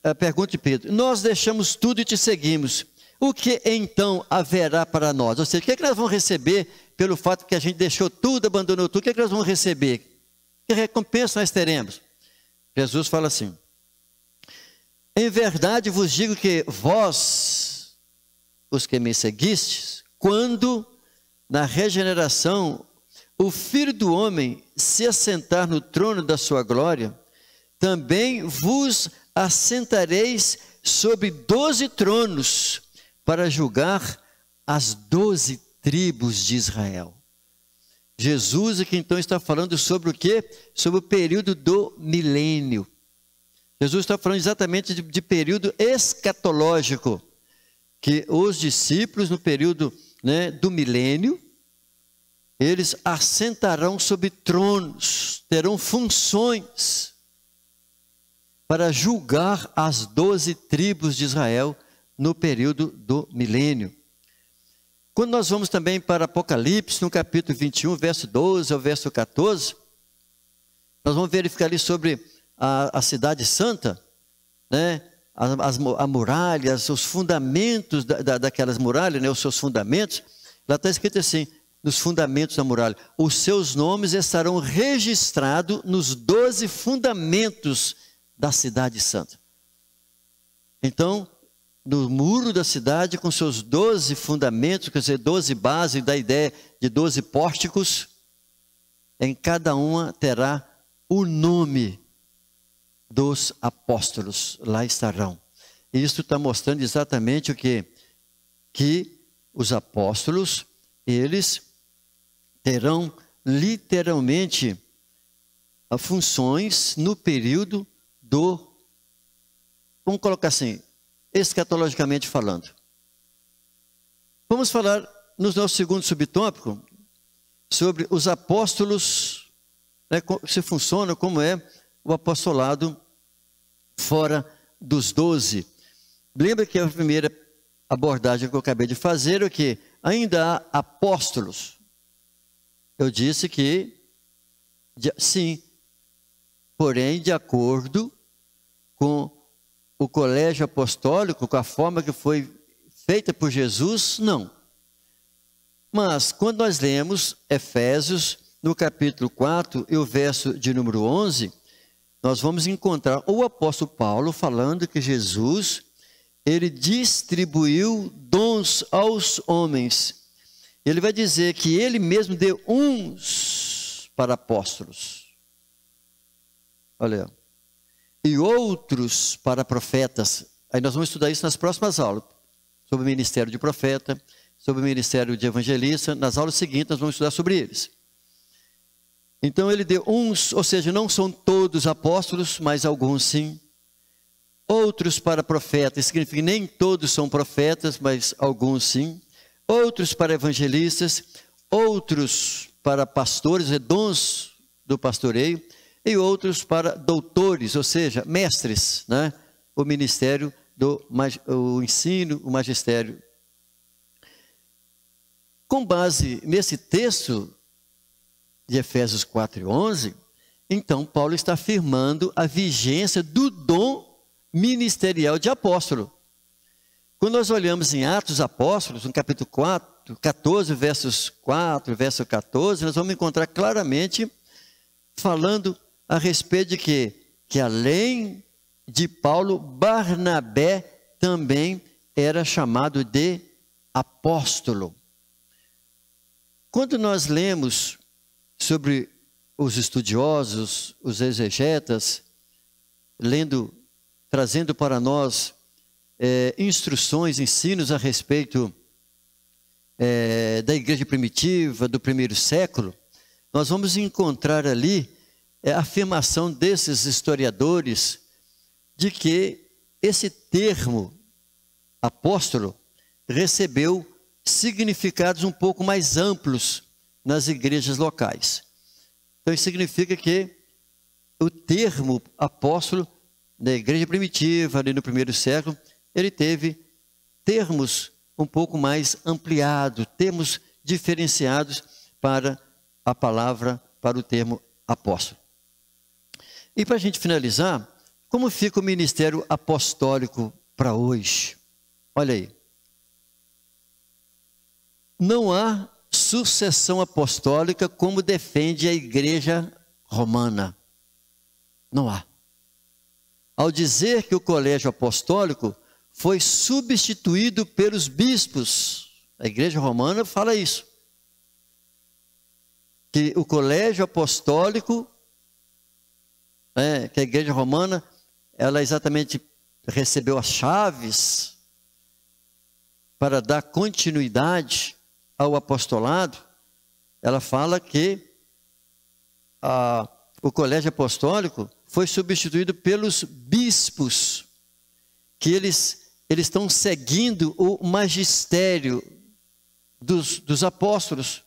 a pergunta de Pedro, nós deixamos tudo e te seguimos, o que então haverá para nós? Ou seja, o que é que nós vamos receber pelo fato que a gente deixou tudo, abandonou tudo? O que é que nós vamos receber? Que recompensa nós teremos? Jesus fala assim, em verdade vos digo que vós, os que me seguistes, quando na regeneração o Filho do Homem se assentar no trono da sua glória, também vos assentareis sobre 12 tronos para julgar as 12 tribos de Israel. Jesus aqui então está falando sobre o quê? Sobre o período do milênio. Jesus está falando exatamente de período escatológico, que os discípulos no período do milênio, eles assentarão sobre tronos, terão funções para julgar as 12 tribos de Israel no período do milênio. Quando nós vamos também para Apocalipse, no capítulo 21, verso 12 ao verso 14, nós vamos verificar ali sobre a cidade santa, a muralha, os fundamentos daquelas muralhas, os seus fundamentos. Lá está escrito assim, nos fundamentos da muralha, os seus nomes estarão registrados nos 12 fundamentos da cidade santa. Então, no muro da cidade, com seus 12 fundamentos, quer dizer, 12 bases, da ideia de 12 pórticos, em cada uma terá o nome dos apóstolos, lá estarão. E isso está mostrando exatamente o quê? Que os apóstolos, eles terão literalmente funções no período do, vamos colocar assim, escatologicamente falando. Vamos falar no nosso segundo subtópico sobre os apóstolos, se funciona, como é o apostolado fora dos 12. Lembra que a primeira abordagem que eu acabei de fazer é que ainda há apóstolos. Eu disse que, sim, porém, de acordo com o colégio apostólico, com a forma que foi feita por Jesus, não. Mas, quando nós lemos Efésios, no capítulo 4, e o verso de número 11, nós vamos encontrar o apóstolo Paulo falando que Jesus, ele distribuiu dons aos homens. Ele vai dizer que ele mesmo deu uns para apóstolos. Olha, e outros para profetas. Aí nós vamos estudar isso nas próximas aulas, sobre o ministério de profeta, sobre o ministério de evangelista. Nas aulas seguintes nós vamos estudar sobre eles. Então ele deu uns, ou seja, não são todos apóstolos, mas alguns sim. Outros para profetas, significa que nem todos são profetas, mas alguns sim. Outros para evangelistas, outros para pastores, dons do pastoreio, e outros para doutores, ou seja, mestres, o ministério o ensino, o magistério. Com base nesse texto de Efésios 4:11, então Paulo está afirmando a vigência do dom ministerial de apóstolo. Quando nós olhamos em Atos dos Apóstolos, no capítulo 14, versos 4, verso 14, nós vamos encontrar claramente falando a respeito de que além de Paulo, Barnabé também era chamado de apóstolo. Quando nós lemos sobre os estudiosos, os exegetas, trazendo para nós instruções, ensinos a respeito da igreja primitiva, do primeiro século, nós vamos encontrar ali a afirmação desses historiadores de que esse termo apóstolo recebeu significados um pouco mais amplos nas igrejas locais. Então isso significa que o termo apóstolo na igreja primitiva, ali no primeiro século, ele teve termos um pouco mais ampliados, termos diferenciados para a palavra, para o termo apóstolo. E para a gente finalizar, como fica o ministério apostólico para hoje? Olha aí. Não há sucessão apostólica como defende a igreja romana. Não há. Ao dizer que o colégio apostólico foi substituído pelos bispos, a igreja romana fala isso. Que o colégio apostólico, que a igreja romana, ela exatamente recebeu as chaves para dar continuidade ao apostolado. Ela fala que o colégio apostólico foi substituído pelos bispos, que eles estão seguindo o magistério dos apóstolos,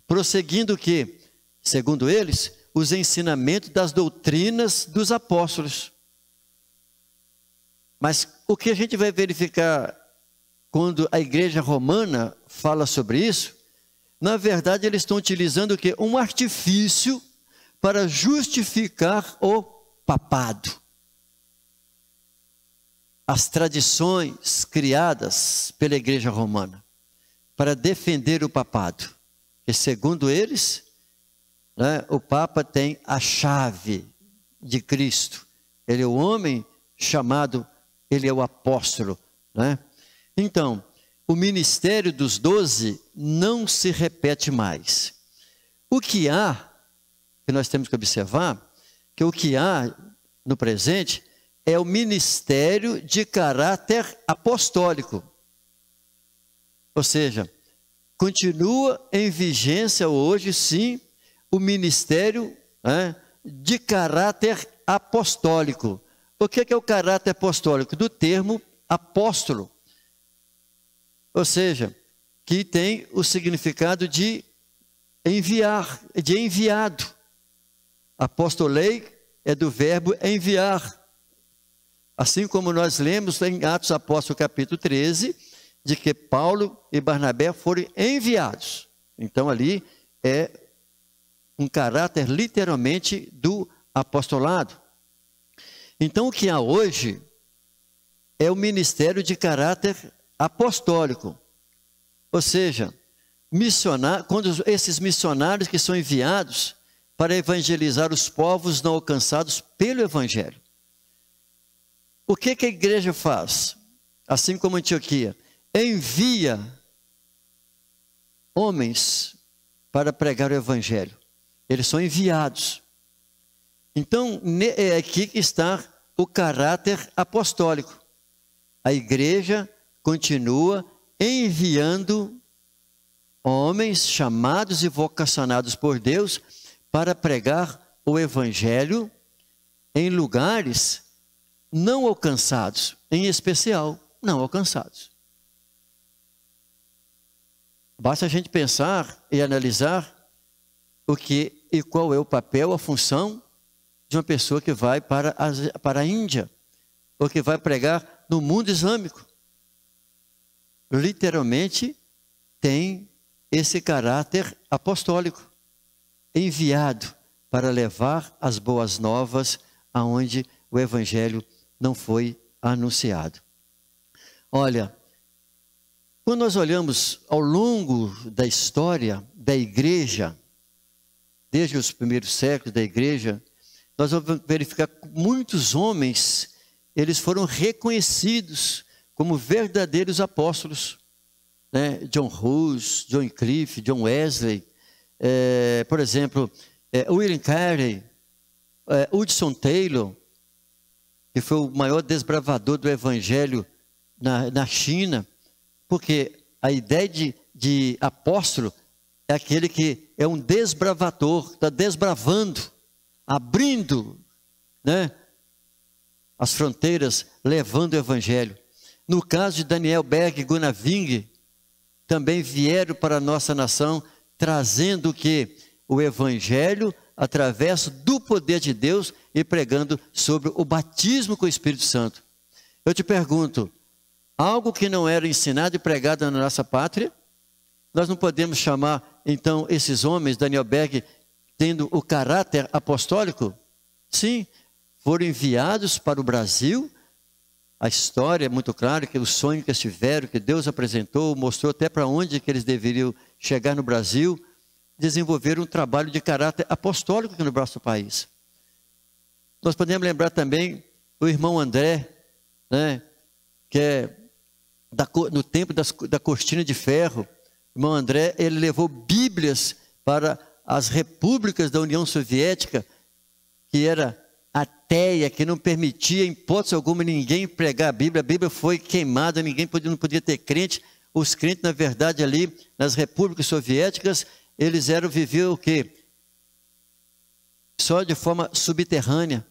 prosseguindo que, segundo eles, os ensinamentos das doutrinas dos apóstolos. Mas o que a gente vai verificar quando a igreja romana fala sobre isso, na verdade eles estão utilizando o quê? Um artifício para justificar o papado. As tradições criadas pela igreja romana para defender o papado. E segundo eles, o Papa tem a chave de Cristo. Ele é o homem chamado, ele é o apóstolo. Então, o ministério dos 12 não se repete mais. O que há, que nós temos que observar, que o que há no presente é o ministério de caráter apostólico. Ou seja, continua em vigência hoje, sim, o ministério de caráter apostólico. O que é o caráter apostólico? Do termo apóstolo. Ou seja, que tem o significado de enviar, de enviado. Apostolei é do verbo enviar. Assim como nós lemos em Atos Apóstolos capítulo 13, de que Paulo e Barnabé foram enviados. Então ali é um caráter literalmente do apostolado. Então o que há hoje é o ministério de caráter apostólico. Ou seja, quando esses missionários que são enviados para evangelizar os povos não alcançados pelo evangelho. O que a igreja faz? Assim como Antioquia, envia homens para pregar o evangelho. Eles são enviados. Então, é aqui que está o caráter apostólico. A igreja continua enviando homens chamados e vocacionados por Deus para pregar o evangelho em lugares não alcançados, em especial não alcançados. Basta a gente pensar e analisar qual é o papel, a função de uma pessoa que vai para a Índia, ou que vai pregar no mundo islâmico. Literalmente tem esse caráter apostólico, enviado para levar as boas novas aonde o evangelho não foi anunciado. Olha, quando nós olhamos ao longo da história da igreja, desde os primeiros séculos da igreja, nós vamos verificar que muitos homens, eles foram reconhecidos como verdadeiros apóstolos, né? John Hus, John Wycliffe, John Wesley, por exemplo, William Carey, Hudson Taylor, que foi o maior desbravador do evangelho na China, porque a ideia de apóstolo é aquele que é um desbravador, está desbravando, abrindo, né, as fronteiras, levando o evangelho. No caso de Daniel Berg e Gunnar Wing, também vieram para a nossa nação, trazendo o que? O evangelho através do poder de Deus e pregando sobre o batismo com o Espírito Santo. Eu te pergunto, algo que não era ensinado e pregado na nossa pátria, nós não podemos chamar então esses homens, Daniel Berg, tendo o caráter apostólico? Sim, foram enviados para o Brasil. A história é muito clara, que o sonho que eles tiveram, que Deus apresentou, mostrou até para onde que eles deveriam chegar no Brasil, desenvolveram um trabalho de caráter apostólico aqui no nosso país. Nós podemos lembrar também o irmão André, né, que é no tempo da cortina de ferro. O irmão André, ele levou Bíblias para as repúblicas da União Soviética, que era ateia, que não permitia em hipótese alguma ninguém pregar a Bíblia foi queimada, não podia ter crente. Os crentes, na verdade, ali nas repúblicas soviéticas, eles viviam o quê? Só de forma subterrânea.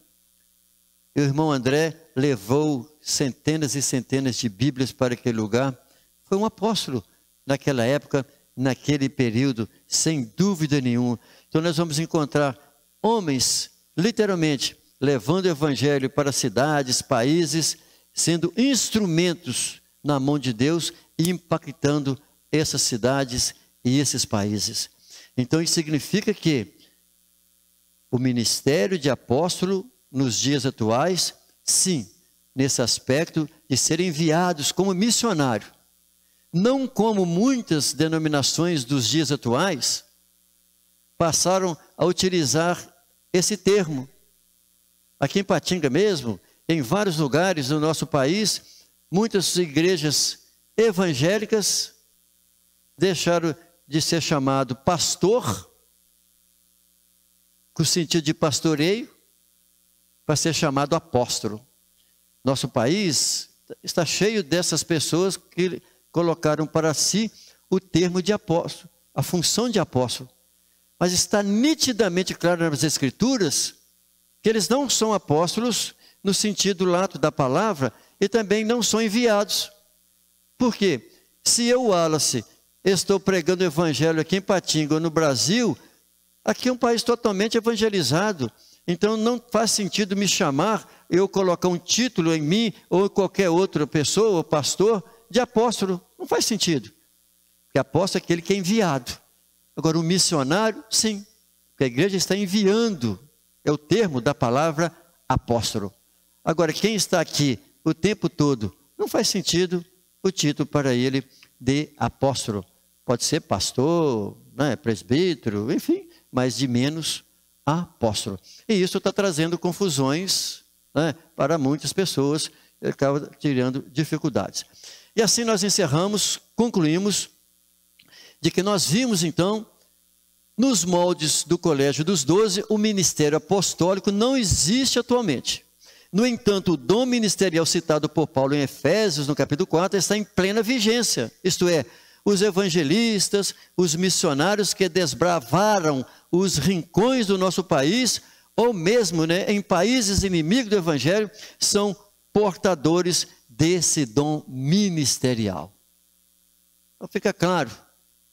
E o irmão André levou centenas e centenas de Bíblias para aquele lugar. Foi um apóstolo naquela época, naquele período, sem dúvida nenhuma. Então nós vamos encontrar homens, literalmente, levando o evangelho para cidades, países, sendo instrumentos na mão de Deus e impactando essas cidades e esses países. Então isso significa que o ministério de apóstolo nos dias atuais, sim, nesse aspecto de serem enviados como missionário, não como muitas denominações dos dias atuais passaram a utilizar esse termo. Aqui em Patinga mesmo, em vários lugares do nosso país, muitas igrejas evangélicas deixaram de ser chamado pastor, com o sentido de pastoreio, para ser chamado apóstolo. Nosso país está cheio dessas pessoas que colocaram para si o termo de apóstolo, a função de apóstolo. Mas está nitidamente claro nas Escrituras que eles não são apóstolos no sentido lato da palavra e também não são enviados. Por quê? Se eu, Wallace, estou pregando o evangelho aqui em Patinga ou no Brasil, aqui é um país totalmente evangelizado. Então não faz sentido me chamar, eu colocar um título em mim ou em qualquer outra pessoa, ou pastor, de apóstolo. Não faz sentido. Porque apóstolo é aquele que é enviado. Agora, um missionário, sim. Porque a igreja está enviando. É o termo da palavra apóstolo. Agora, quem está aqui o tempo todo, não faz sentido o título para ele de apóstolo. Pode ser pastor, né, presbítero, enfim, mas de menos apóstolo. E isso está trazendo confusões, né, para muitas pessoas, acaba tirando dificuldades. E assim nós encerramos, concluímos, de que nós vimos então, nos moldes do Colégio dos 12, o ministério apostólico não existe atualmente. No entanto, o dom ministerial citado por Paulo em Efésios, no capítulo 4, está em plena vigência. Isto é, os evangelistas, os missionários que desbravaram os rincões do nosso país, ou mesmo, né, em países inimigos do evangelho, são portadores desse dom ministerial. Então fica claro,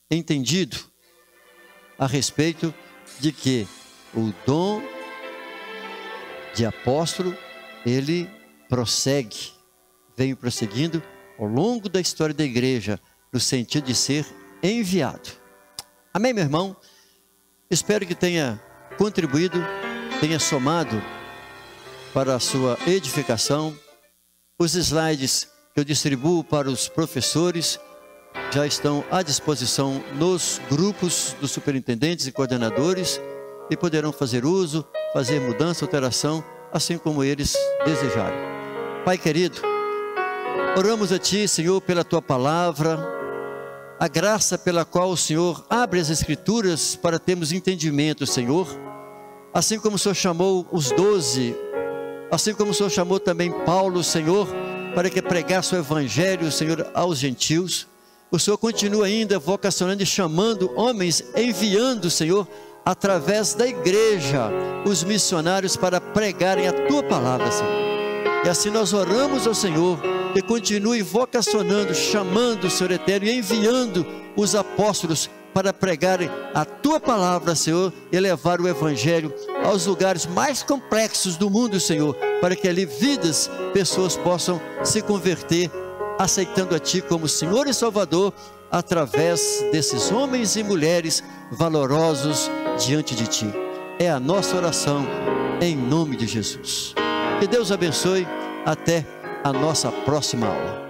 entendido, a respeito de que o dom de apóstolo, ele prossegue, vem prosseguindo ao longo da história da igreja, no sentido de ser enviado. Amém, meu irmão? Espero que tenha contribuído, tenha somado para a sua edificação. Os slides que eu distribuo para os professores já estão à disposição nos grupos dos superintendentes e coordenadores. e poderão fazer uso, fazer mudança, alteração, assim como eles desejarem. Pai querido, oramos a Ti, Senhor, pela Tua palavra, a graça pela qual o Senhor abre as Escrituras para termos entendimento, Senhor, assim como o Senhor chamou os 12, assim como o Senhor chamou também Paulo, Senhor, para que pregasse o Evangelho, Senhor, aos gentios. O Senhor continua ainda vocacionando e chamando homens, enviando, Senhor, através da igreja, os missionários para pregarem a Tua palavra, Senhor. E assim nós oramos ao Senhor, que continue vocacionando, chamando, Senhor eterno, e enviando os apóstolos para pregarem a Tua palavra, Senhor, e levar o Evangelho aos lugares mais complexos do mundo, Senhor, para que ali vidas, pessoas possam se converter, aceitando a Ti como Senhor e Salvador, através desses homens e mulheres valorosos diante de Ti. É a nossa oração, em nome de Jesus. Que Deus abençoe, até a nossa próxima aula.